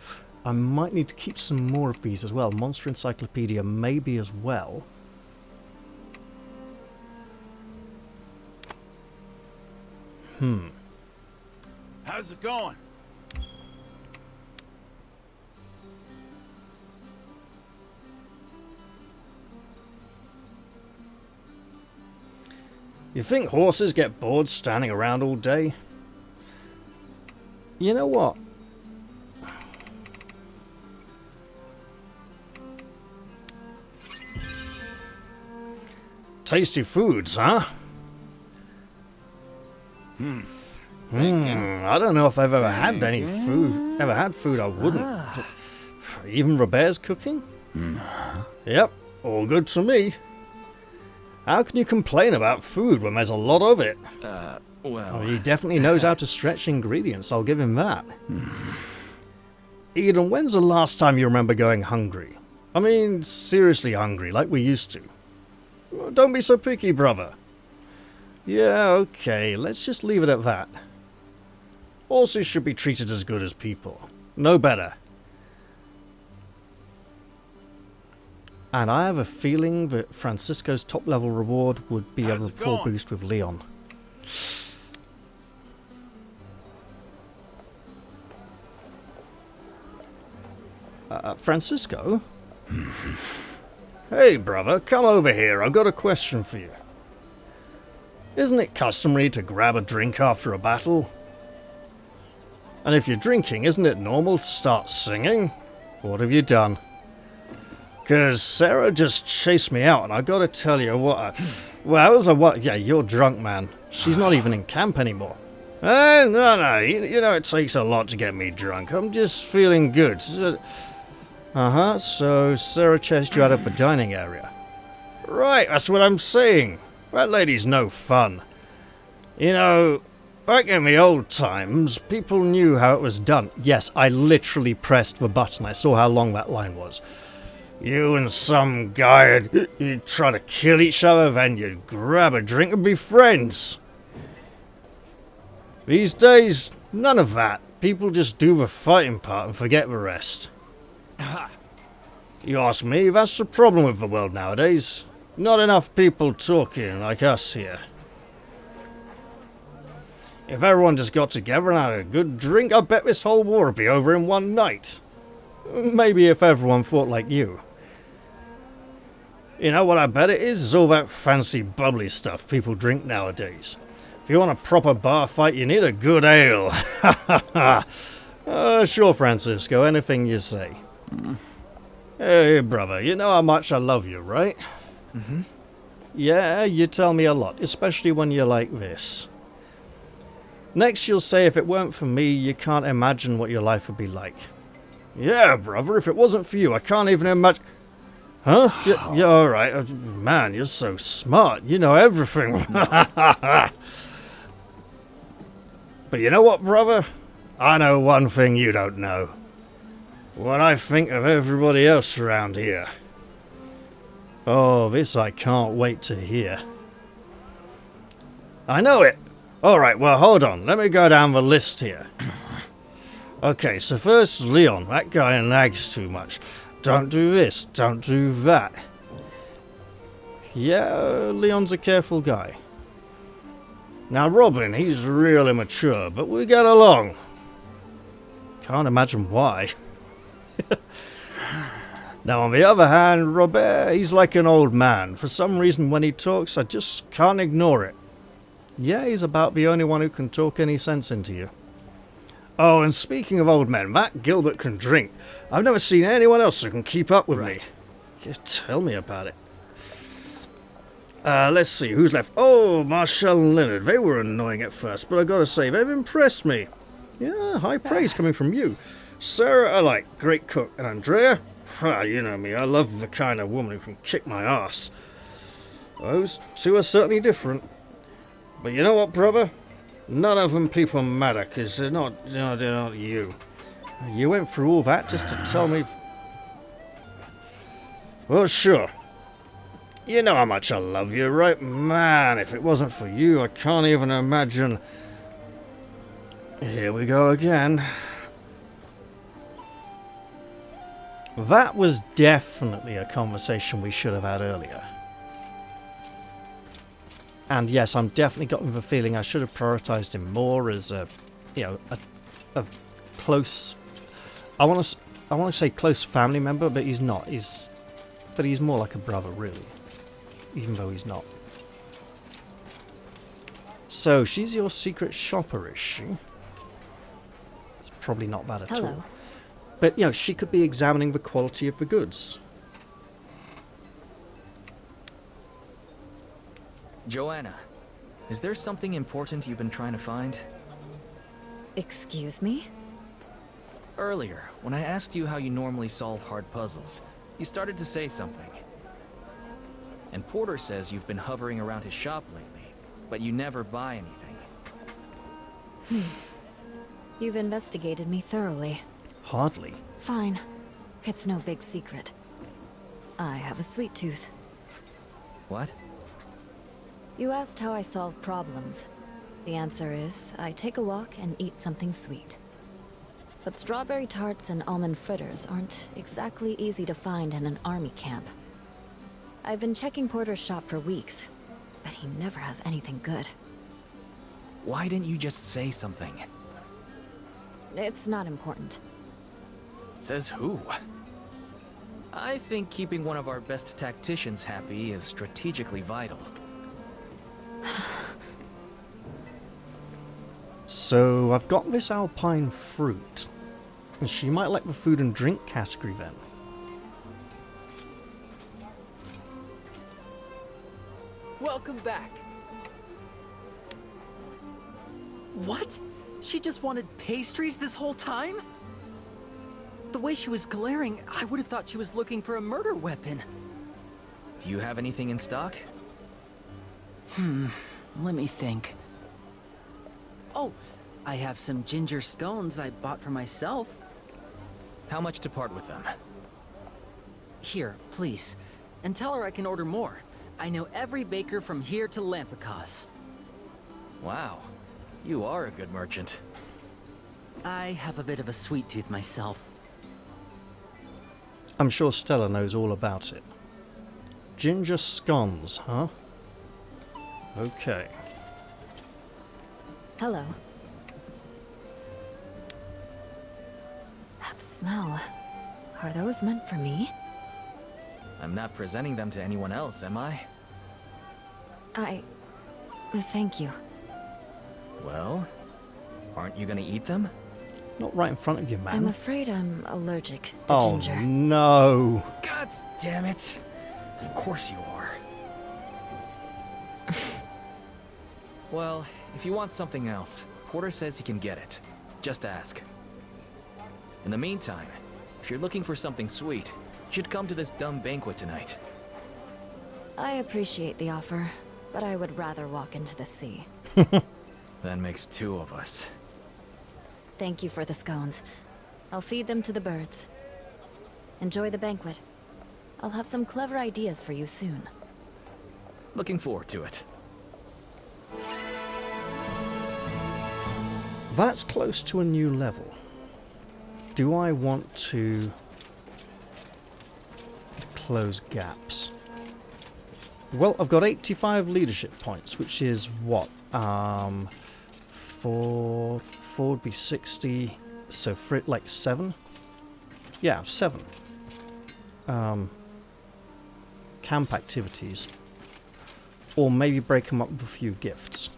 I might need to keep some more of these as well. Monster Encyclopedia maybe as well. How's it going? You think horses get bored standing around all day? You know what? Tasty foods, huh? I don't know if I've ever had any food. Ever had food I wouldn't. Even Robert's cooking? Yep, all good to me. How can you complain about food when there's a lot of it? Well... he definitely knows how to stretch ingredients, I'll give him that. Eden, when's the last time you remember going hungry? I mean, seriously hungry, like we used to. Don't be so picky, brother. Yeah, okay, let's just leave it at that. Horses should be treated as good as people. No better. And I have a feeling that Francisco's top-level reward would be a rapport boost with Leon. Francisco? Hey, brother, come over here. I've got a question for you. Isn't it customary to grab a drink after a battle? And if you're drinking, isn't it normal to start singing? What have you done? 'Cause Sarah just chased me out, and I gotta tell you what yeah, you're drunk, man. She's not even in camp anymore. No, you know it takes a lot to get me drunk. I'm just feeling good. So Sarah chased you out of the dining area. Right, that's what I'm saying. That lady's no fun. You know, back in the old times, people knew how it was done. Yes, I literally pressed the button. I saw how long that line was. You and some guy, you'd try to kill each other, then you'd grab a drink and be friends. These days, none of that. People just do the fighting part and forget the rest. You ask me, that's the problem with the world nowadays. Not enough people talking like us here. If everyone just got together and had a good drink, I bet this whole war would be over in one night. Maybe if everyone thought like you. You know what I bet it is? It's all that fancy bubbly stuff people drink nowadays. If you want a proper bar fight, you need a good ale. Sure, Francisco, anything you say. Hey, brother, you know how much I love you, right? Mm-hmm. Yeah, you tell me a lot, especially when you're like this. Next you'll say if it weren't for me, you can't imagine what your life would be like. Yeah, brother, if it wasn't for you, I can't even imagine... Huh? Yeah, alright. Man, you're so smart. You know everything. But you know what, brother? I know one thing you don't know. What I think of everybody else around here. Oh, this I can't wait to hear. I know it. Alright, well, hold on. Let me go down the list here. Okay, so first, Leon. That guy nags too much. Don't do this, don't do that. Yeah, Leon's a careful guy. Now, Robin, he's real immature, but we get along. Can't imagine why. Now, on the other hand, Robert, he's like an old man. For some reason, when he talks, I just can't ignore it. Yeah, he's about the only one who can talk any sense into you. Oh, and speaking of old men, that Gilbert can drink. I've never seen anyone else who can keep up with me. Yeah, tell me about it. Let's see, who's left? Oh, Marshall and Leonard. They were annoying at first, but I gotta say, they've impressed me. Yeah, high praise coming from you. Sarah, I like. Great cook. And Andrea? You know me, I love the kind of woman who can kick my ass. Those two are certainly different. But you know what, brother? None of them people matter, because they're not you. You went through all that just to tell me... Well, sure. You know how much I love you, right? Man, if it wasn't for you, I can't even imagine... Here we go again. That was definitely a conversation we should have had earlier. And yes, I'm definitely got the feeling I should have prioritized him more as a, a close. I want to say close family member, but he's not. But he's more like a brother, really, even though he's not. So she's your secret shopper, is she? It's probably not that at all. But she could be examining the quality of the goods. Joanna, is there something important you've been trying to find? Excuse me? Earlier, when I asked you how you normally solve hard puzzles, you started to say something. And Porter says you've been hovering around his shop lately, but you never buy anything. You've investigated me thoroughly. Hardly. Fine. It's no big secret. I have a sweet tooth. What? You asked how I solve problems. The answer is, I take a walk and eat something sweet. But strawberry tarts and almond fritters aren't exactly easy to find in an army camp. I've been checking Porter's shop for weeks, but he never has anything good. Why didn't you just say something? It's not important. Says who? I think keeping one of our best tacticians happy is strategically vital. So I've got this alpine fruit. And she might like the food and drink category then. Welcome back. What? She just wanted pastries this whole time? The way she was glaring, I would have thought she was looking for a murder weapon. Do you have anything in stock? Let me think. Oh, I have some ginger scones I bought for myself. How much to part with them? Here, please. And tell her I can order more. I know every baker from here to Lampicos. Wow, you are a good merchant. I have a bit of a sweet tooth myself. I'm sure Stella knows all about it. Ginger scones, huh? Okay. Hello. That smell. Are those meant for me? I'm not presenting them to anyone else, am I? Thank you. Well, aren't you gonna eat them? Not right in front of you, man. I'm afraid I'm allergic to ginger. Oh, no. God damn it. Of course you are. Well, if you want something else, Porter says he can get it. Just ask. In the meantime, if you're looking for something sweet, you should come to this dumb banquet tonight. I appreciate the offer, but I would rather walk into the sea. That makes two of us. Thank you for the scones. I'll feed them to the birds. Enjoy the banquet. I'll have some clever ideas for you soon. Looking forward to it. That's close to a new level. Do I want to close gaps? Well, I've got 85 leadership points, which is what? 4 would be 60, so for it like 7? Yeah, 7. Camp activities. Or maybe break them up with a few gifts.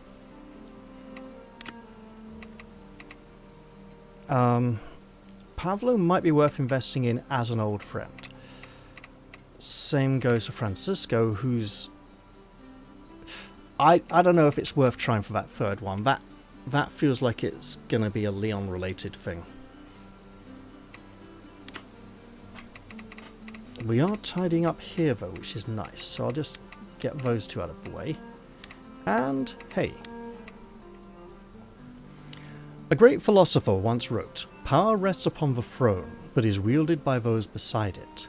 Pavlo might be worth investing in as an old friend. Same goes for Francisco, who's... I don't know if it's worth trying for that third one. That feels like it's going to be a Leon-related thing. We are tidying up here, though, which is nice. So I'll just get those two out of the way. And, hey. A great philosopher once wrote, "Power rests upon the throne, but is wielded by those beside it."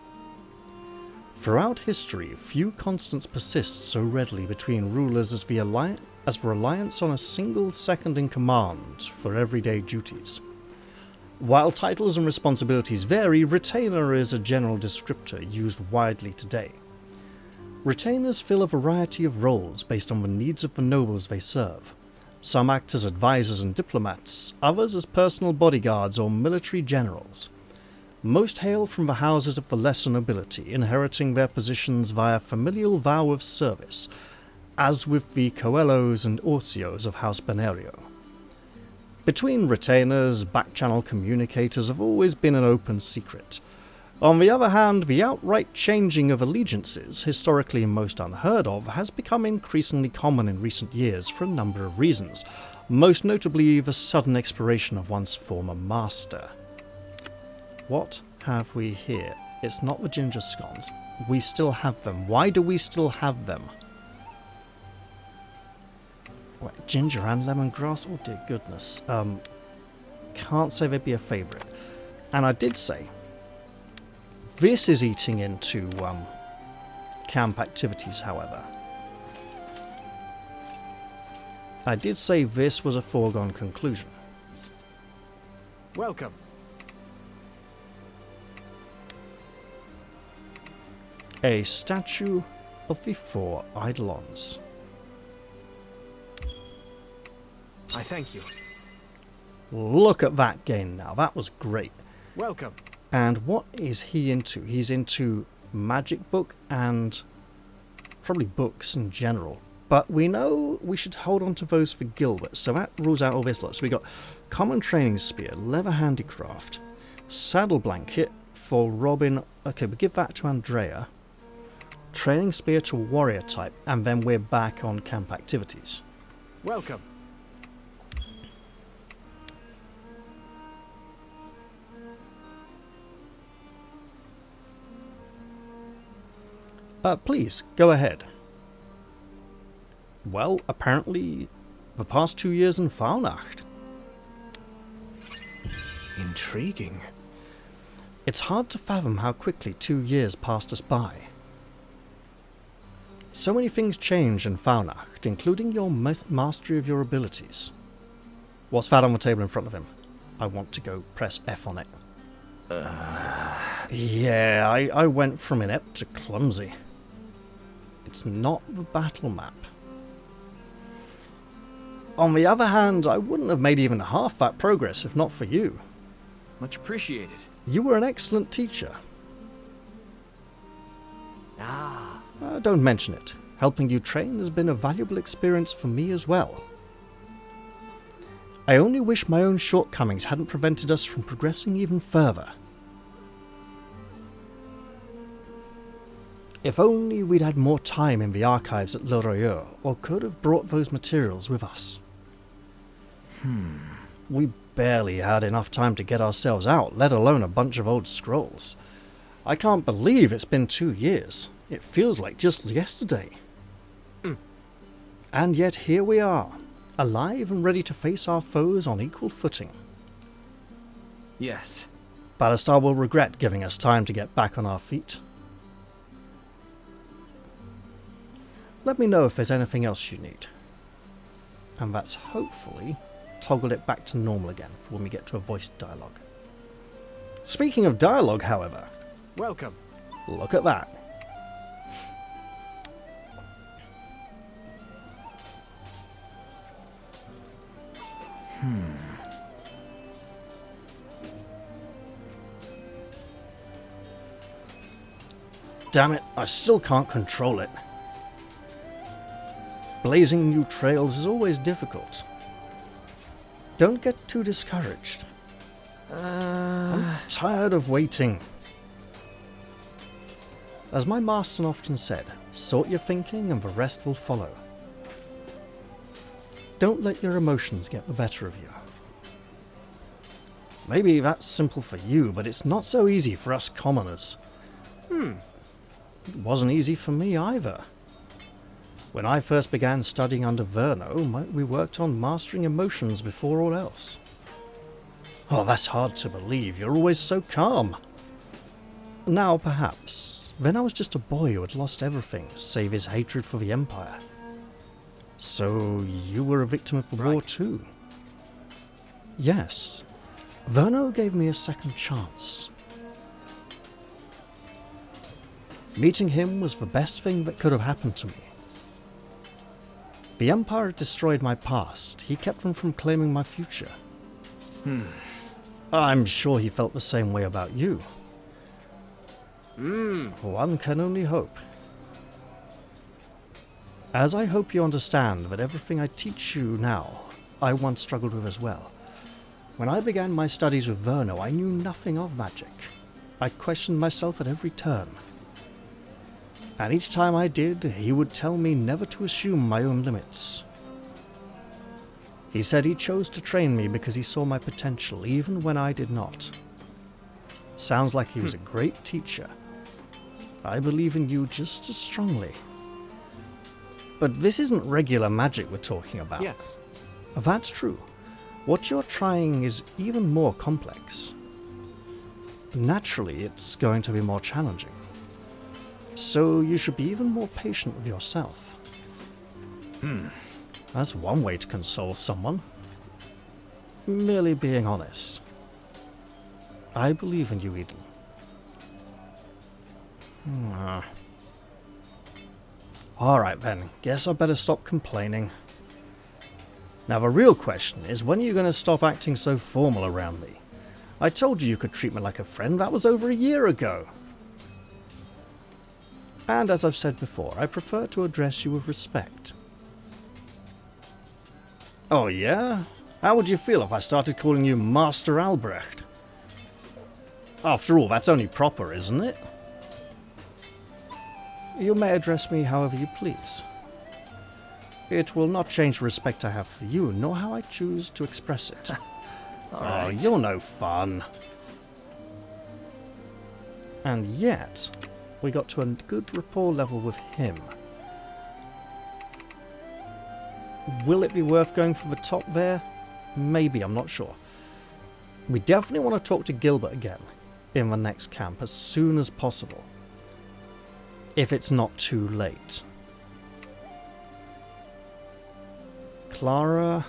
Throughout history, few constants persist so readily between rulers as the reliance on a single second-in-command for everyday duties. While titles and responsibilities vary, retainer is a general descriptor used widely today. Retainers fill a variety of roles based on the needs of the nobles they serve. Some act as advisors and diplomats, others as personal bodyguards or military generals. Most hail from the houses of the lesser nobility, inheriting their positions via familial vow of service, as with the Coelhos and Orcios of House Benerio. Between retainers, back-channel communicators have always been an open secret. On the other hand, the outright changing of allegiances, historically most unheard of, has become increasingly common in recent years for a number of reasons, most notably the sudden expiration of one's former master. What have we here? It's not the ginger scones. We still have them. Why do we still have them? What, ginger and lemongrass? Oh dear goodness. Can't say they'd be a favourite. And I did say, this is eating into camp activities, however. I did say this was a foregone conclusion. Welcome. A statue of the 4 Eidolons. I thank you. Look at that game now. That was great. Welcome. And what is he into? He's into magic book and probably books in general. But we know we should hold on to those for Gilbert, so that rules out all this lot. So we got common training spear, leather handicraft, saddle blanket for Robin. Okay, we give that to Andrea. Training spear to warrior type, and then we're back on camp activities. Welcome. Please, go ahead. Well, apparently, the past 2 years in Faulnacht. Intriguing. It's hard to fathom how quickly 2 years passed us by. So many things changed in Faulnacht, including your mastery of your abilities. What's that on the table in front of him? I want to go press F on it. Yeah, I went from inept to clumsy. It's not the battle map. On the other hand, I wouldn't have made even half that progress if not for you. Much appreciated. You were an excellent teacher. Ah. Don't mention it. Helping you train has been a valuable experience for me as well. I only wish my own shortcomings hadn't prevented us from progressing even further. If only we'd had more time in the archives at Le Royeur, or could have brought those materials with us. We barely had enough time to get ourselves out, let alone a bunch of old scrolls. I can't believe it's been 2 years. It feels like just yesterday. And yet here we are, alive and ready to face our foes on equal footing. Yes. Ballastar will regret giving us time to get back on our feet. Let me know if there's anything else you need. And that's hopefully toggled it back to normal again for when we get to a voiced dialogue. Speaking of dialogue, however, Welcome. look at that. Damn it, I still can't control it. Blazing new trails is always difficult. Don't get too discouraged. I'm tired of waiting. As my master often said, sort your thinking and the rest will follow. Don't let your emotions get the better of you. Maybe that's simple for you, but it's not so easy for us commoners. It wasn't easy for me either. When I first began studying under Verno, we worked on mastering emotions before all else. Oh, that's hard to believe. You're always so calm. Now, perhaps. Then I was just a boy who had lost everything, save his hatred for the Empire. So, you were a victim of the war too? Yes. Verno gave me a second chance. Meeting him was the best thing that could have happened to me. The Empire had destroyed my past. He kept them from claiming my future. I'm sure he felt the same way about you. One can only hope. As I hope you understand that everything I teach you now, I once struggled with as well. When I began my studies with Verno, I knew nothing of magic. I questioned myself at every turn. And each time I did, he would tell me never to assume my own limits. He said he chose to train me because he saw my potential, even when I did not. Sounds like he was a great teacher. I believe in you just as strongly. But this isn't regular magic we're talking about. Yes. That's true. What you're trying is even more complex. Naturally, it's going to be more challenging. So you should be even more patient with yourself. That's one way to console someone. Merely being honest. I believe in you, Eden. Alright then, guess I better stop complaining. Now the real question is, when are you going to stop acting so formal around me? I told you could treat me like a friend, that was over a year ago. And as I've said before, I prefer to address you with respect. Oh yeah? How would you feel if I started calling you Master Albrecht? After all, that's only proper, isn't it? You may address me however you please. It will not change the respect I have for you, nor how I choose to express it. Oh, you're no fun. And yet, we got to a good rapport level with him. Will it be worth going for the top there? Maybe, I'm not sure. We definitely want to talk to Gilbert again in the next camp as soon as possible. If it's not too late. Clara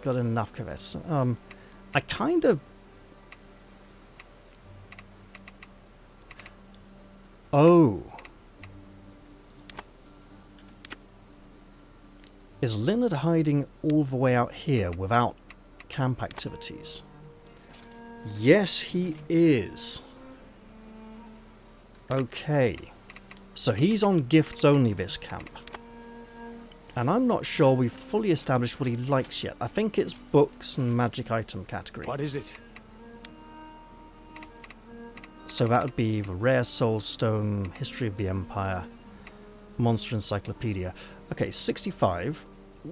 got enough of this. I kind of Oh. Is Leonard hiding all the way out here without camp activities? Yes, he is. Okay. So he's on gifts only this camp. And I'm not sure we've fully established what he likes yet. I think it's books and magic item category. What is it? So that would be the Rare Soul Stone, History of the Empire, Monster Encyclopedia. Okay, 65.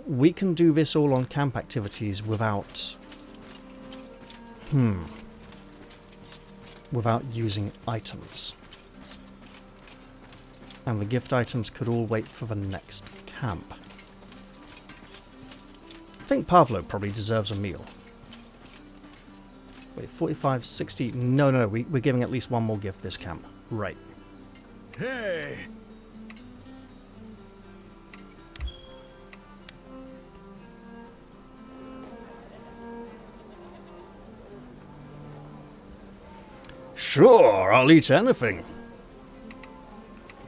We can do this all on camp activities without... without using items. And the gift items could all wait for the next camp. I think Pavlo probably deserves a meal. Wait, 45, 60... No, we're giving at least one more gift this camp. Right. Hey! Sure, I'll eat anything.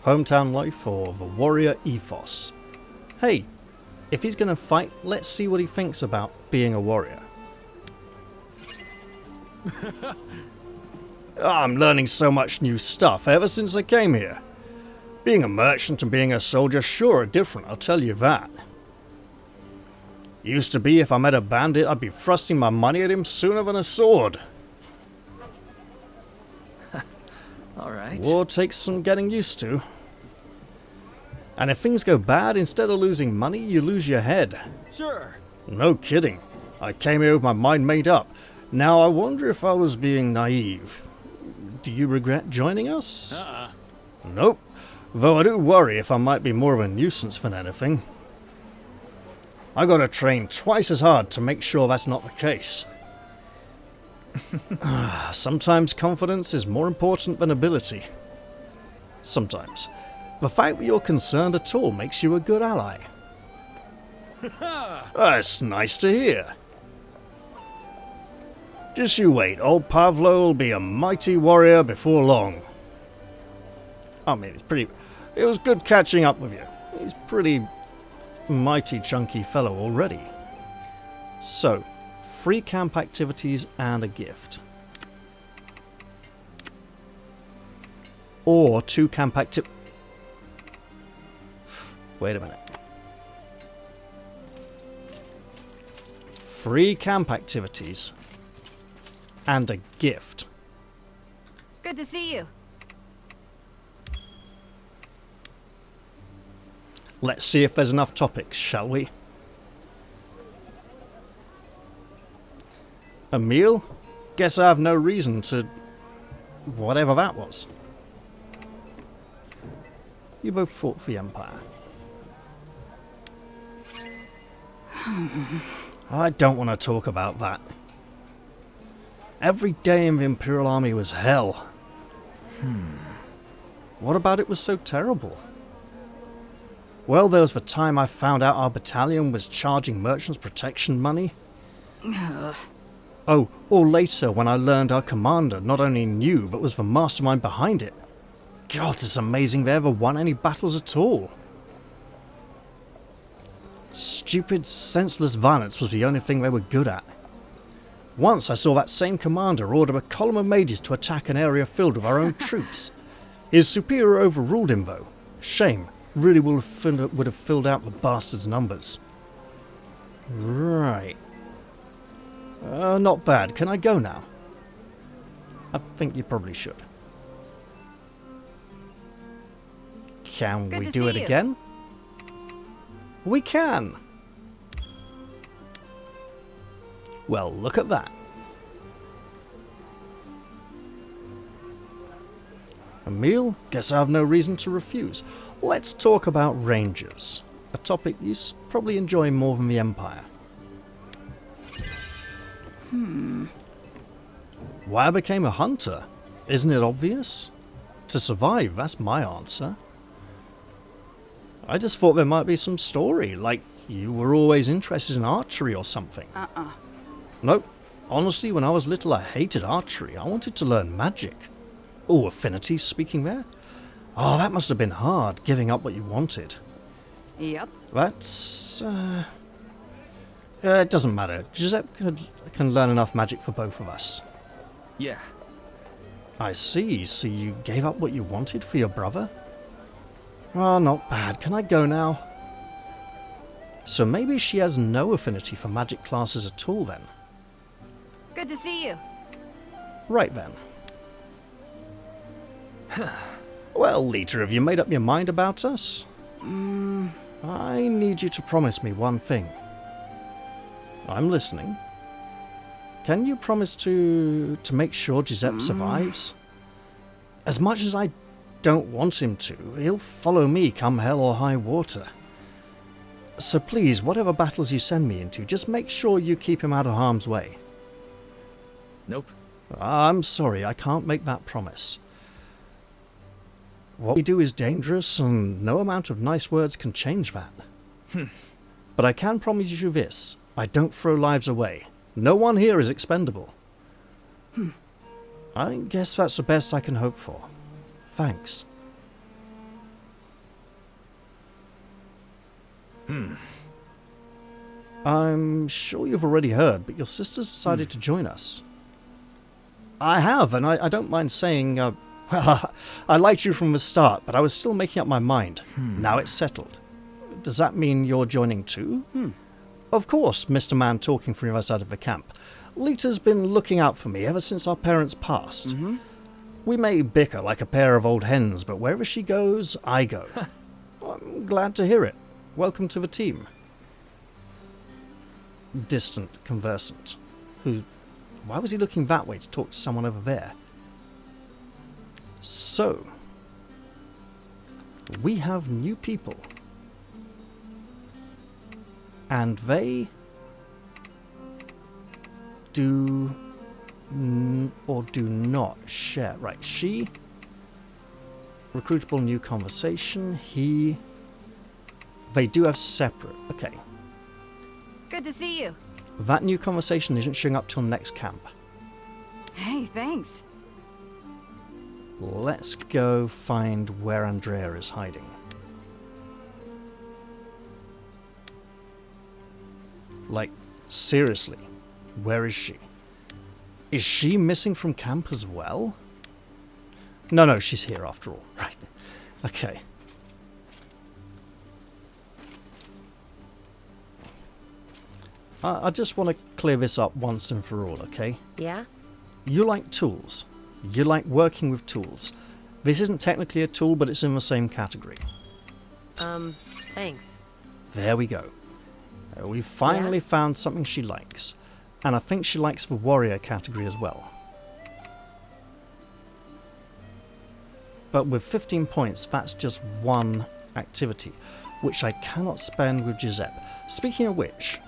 Hometown life or the warrior ethos. Hey, if he's gonna fight, let's see what he thinks about being a warrior. I'm learning so much new stuff ever since I came here. Being a merchant and being a soldier sure are different, I'll tell you that. Used to be if I met a bandit, I'd be thrusting my money at him sooner than a sword. Alright. War takes some getting used to. And if things go bad, instead of losing money, you lose your head. Sure. No kidding. I came here with my mind made up. Now I wonder if I was being naive. Do you regret joining us? Nope. Though I do worry if I might be more of a nuisance than anything. I gotta train twice as hard to make sure that's not the case. Sometimes confidence is more important than ability. Sometimes. The fact that you're concerned at all makes you a good ally. That's nice to hear. Just you wait, old Pavlo will be a mighty warrior before long. I mean, it was good catching up with you. He's pretty mighty chunky fellow already. So, free camp activities and a gift. Or 2 camp activities. Wait a minute. Free camp activities and a gift. Good to see you. Let's see if there's enough topics, shall we? A meal? Guess I have no reason to... whatever that was. You both fought for the Empire. I don't want to talk about that. Every day in the Imperial Army was hell. What about it was so terrible? Well, there was the time I found out our battalion was charging merchants protection money. Oh, or later when I learned our commander not only knew but was the mastermind behind it. God, it's amazing they ever won any battles at all. Stupid, senseless violence was the only thing they were good at. Once I saw that same commander order a column of mages to attack an area filled with our own troops. His superior overruled him though. Shame, really would have filled out the bastard's numbers. Right. Not bad. Can I go now? I think you probably should. Can we do it again? We can! Well, look at that. A meal? Guess I have no reason to refuse. Let's talk about rangers. A topic you probably enjoy more than the Empire. Why I became a hunter? Isn't it obvious? To survive, that's my answer. I just thought there might be some story, like you were always interested in archery or something. Nope. Honestly, when I was little, I hated archery. I wanted to learn magic. Oh, affinities speaking there. Oh, that must have been hard, giving up what you wanted. Yep. That's... it doesn't matter. Giuseppe can learn enough magic for both of us. Yeah. I see. So you gave up what you wanted for your brother? Oh, not bad. Can I go now? So maybe she has no affinity for magic classes at all then. Good to see you. Right then. Well, Lita, have you made up your mind about us? I need you to promise me one thing. I'm listening. Can you promise to make sure Giuseppe survives? As much as I don't want him to, he'll follow me come hell or high water. So please, whatever battles you send me into, just make sure you keep him out of harm's way. Nope. I'm sorry, I can't make that promise. What we do is dangerous, and no amount of nice words can change that. But I can promise you this, I don't throw lives away. No one here is expendable. I guess that's the best I can hope for. Thanks. I'm sure you've already heard, but your sister's decided to join us. I have, and I don't mind saying, well, I liked you from the start, but I was still making up my mind. Now it's settled. Does that mean you're joining too? Of course, Mr. Man talking from the other side of the camp. Lita's been looking out for me ever since our parents passed. We may bicker like a pair of old hens, but wherever she goes, I go. I'm glad to hear it. Welcome to the team. Distant conversant. Why was he looking that way to talk to someone over there? So, we have new people. And they do or do not share. Right, she, recruitable new conversation, he, they do have separate. Okay. Good to see you. That new conversation isn't showing up till next camp. Hey, thanks. Let's go find where Andrea is hiding. Like, seriously, where is she? Is she missing from camp as well? No, she's here after all. Right. Okay. I just want to clear this up once and for all, okay? Yeah? You like tools. You like working with tools. This isn't technically a tool, but it's in the same category. Thanks. There we go. We finally found something she likes. And I think she likes the warrior category as well. But with 15 points, that's just one activity, which I cannot spend with Giuseppe. Speaking of which...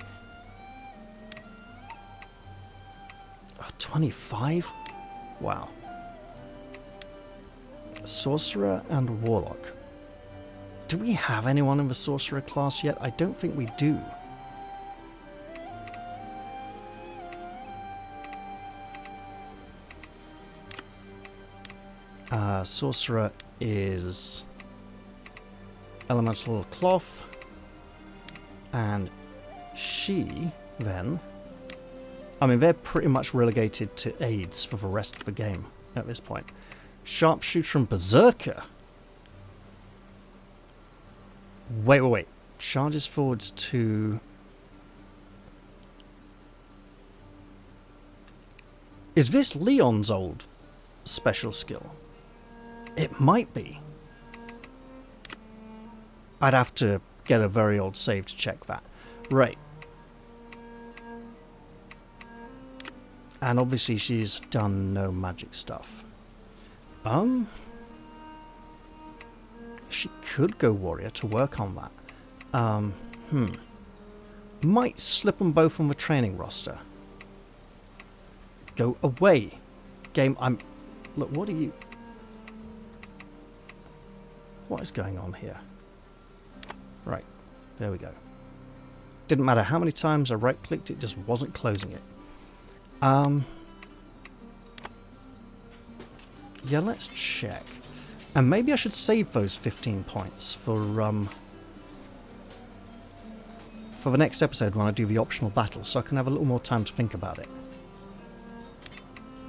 25? Wow. Sorcerer and Warlock. Do we have anyone in the Sorcerer class yet? I don't think we do. Sorcerer is Elemental Cloth, and she, then... I mean, they're pretty much relegated to aids for the rest of the game at this point. Sharpshooter and Berserker. Wait. Charges forwards to... Is this Leon's old special skill? It might be. I'd have to get a very old save to check that. Right. And obviously she's done no magic stuff. She could go warrior to work on that. Might slip them both on the training roster. Go away. Game, Look, what are you... What is going on here? Right. There we go. Didn't matter how many times I right-clicked, it just wasn't closing it. Yeah, let's check. And maybe I should save those 15 points for the next episode when I do the optional battle, so I can have a little more time to think about it.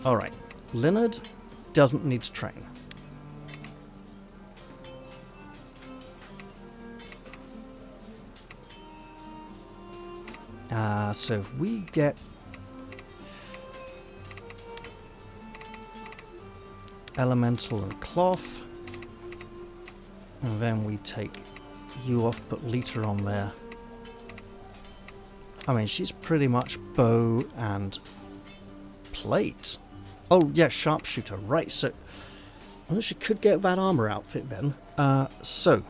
Alright, Leonard doesn't need to train. So if we get elemental and cloth, and then we take you off, put Lita on there. I mean, she's pretty much bow and plate. Oh yeah, sharpshooter, right, so well, she could get that armor outfit then. So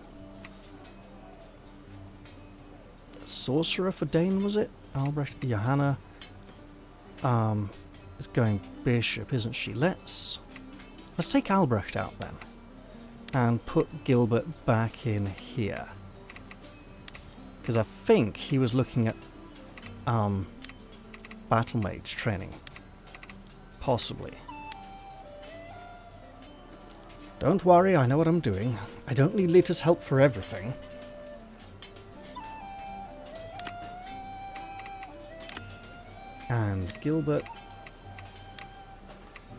sorcerer for Dane, was it? Albrecht, Johanna is going bishop, isn't she? Let's take Albrecht out then and put Gilbert back in here, because I think he was looking at battle mage training, possibly. Don't worry, I know what I'm doing. I don't need Lita's help for everything. And Gilbert,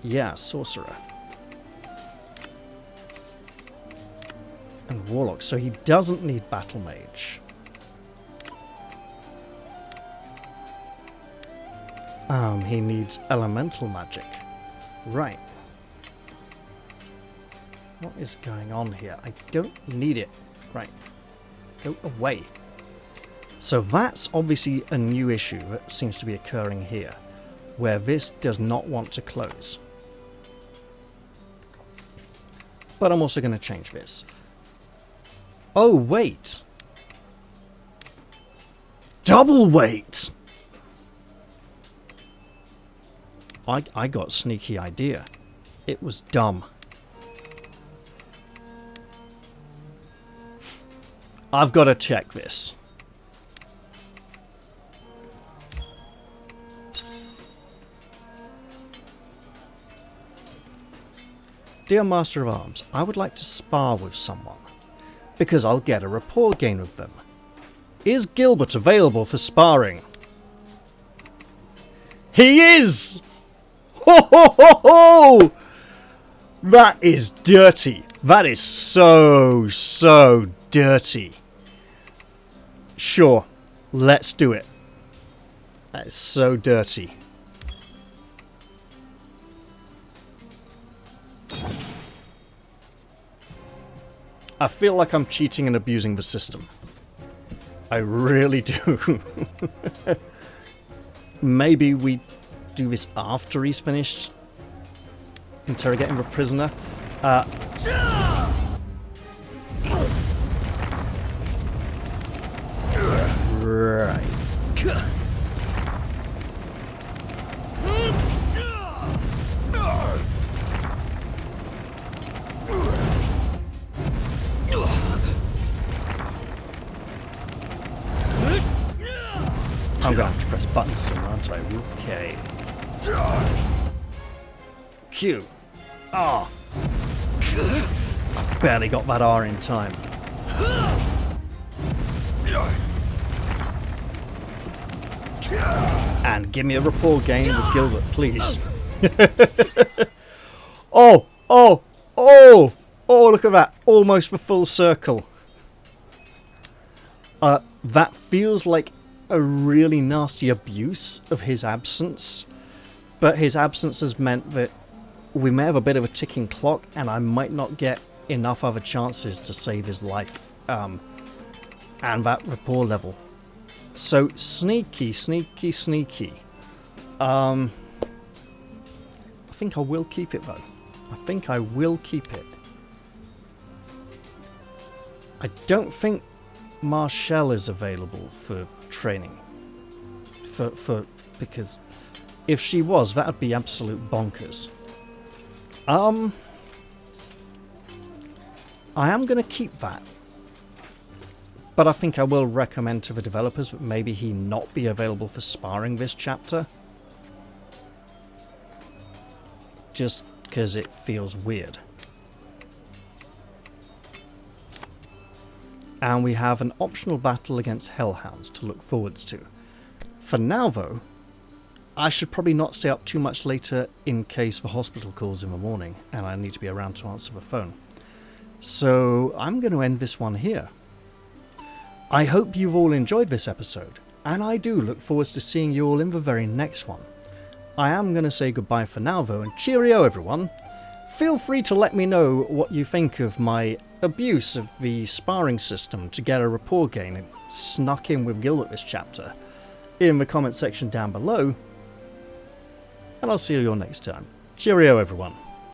yeah, sorcerer. And warlock, so he doesn't need battle mage. He needs elemental magic. Right. What is going on here? I don't need it. Right. Go away. So that's obviously a new issue that seems to be occurring here, where this does not want to close. But I'm also going to change this. Oh, wait! Double weight! I got a sneaky idea. It was dumb. I've got to check this. Dear Master of Arms, I would like to spar with someone, because I'll get a rapport gain with them. Is Gilbert available for sparring? He is! Ho ho ho ho! That is dirty. That is so dirty. Sure, let's do it. That is so dirty. I feel like I'm cheating and abusing the system. I really do. Maybe we do this after he's finished interrogating the prisoner. Right. I'm gonna have to press buttons soon, aren't I? Okay. Q. R. Barely got that R in time. And give me a rapport gain with Gilbert, please. Oh, look at that. Almost the full circle. That feels like a really nasty abuse of his absence. But his absence has meant that we may have a bit of a ticking clock, and I might not get enough other chances to save his life. And that rapport level. So, sneaky. I think I will keep it, though. I think I will keep it. I don't think Marshall is available for training. Because if she was, that would be absolute bonkers. I am going to keep that. But I think I will recommend to the developers that maybe he not be available for sparring this chapter. Just because it feels weird. and we have an optional battle against Hellhounds to look forwards to. For now though, I should probably not stay up too much later in case the hospital calls in the morning and I need to be around to answer the phone. So I'm going to end this one here. I hope you've all enjoyed this episode, and I do look forward to seeing you all in the very next one. I am going to say goodbye for now though, and cheerio everyone. Feel free to let me know what you think of my abuse of the sparring system to get a rapport gain snuck in with Gilbert this chapter in the comment section down below, and I'll see you all next time. Cheerio everyone.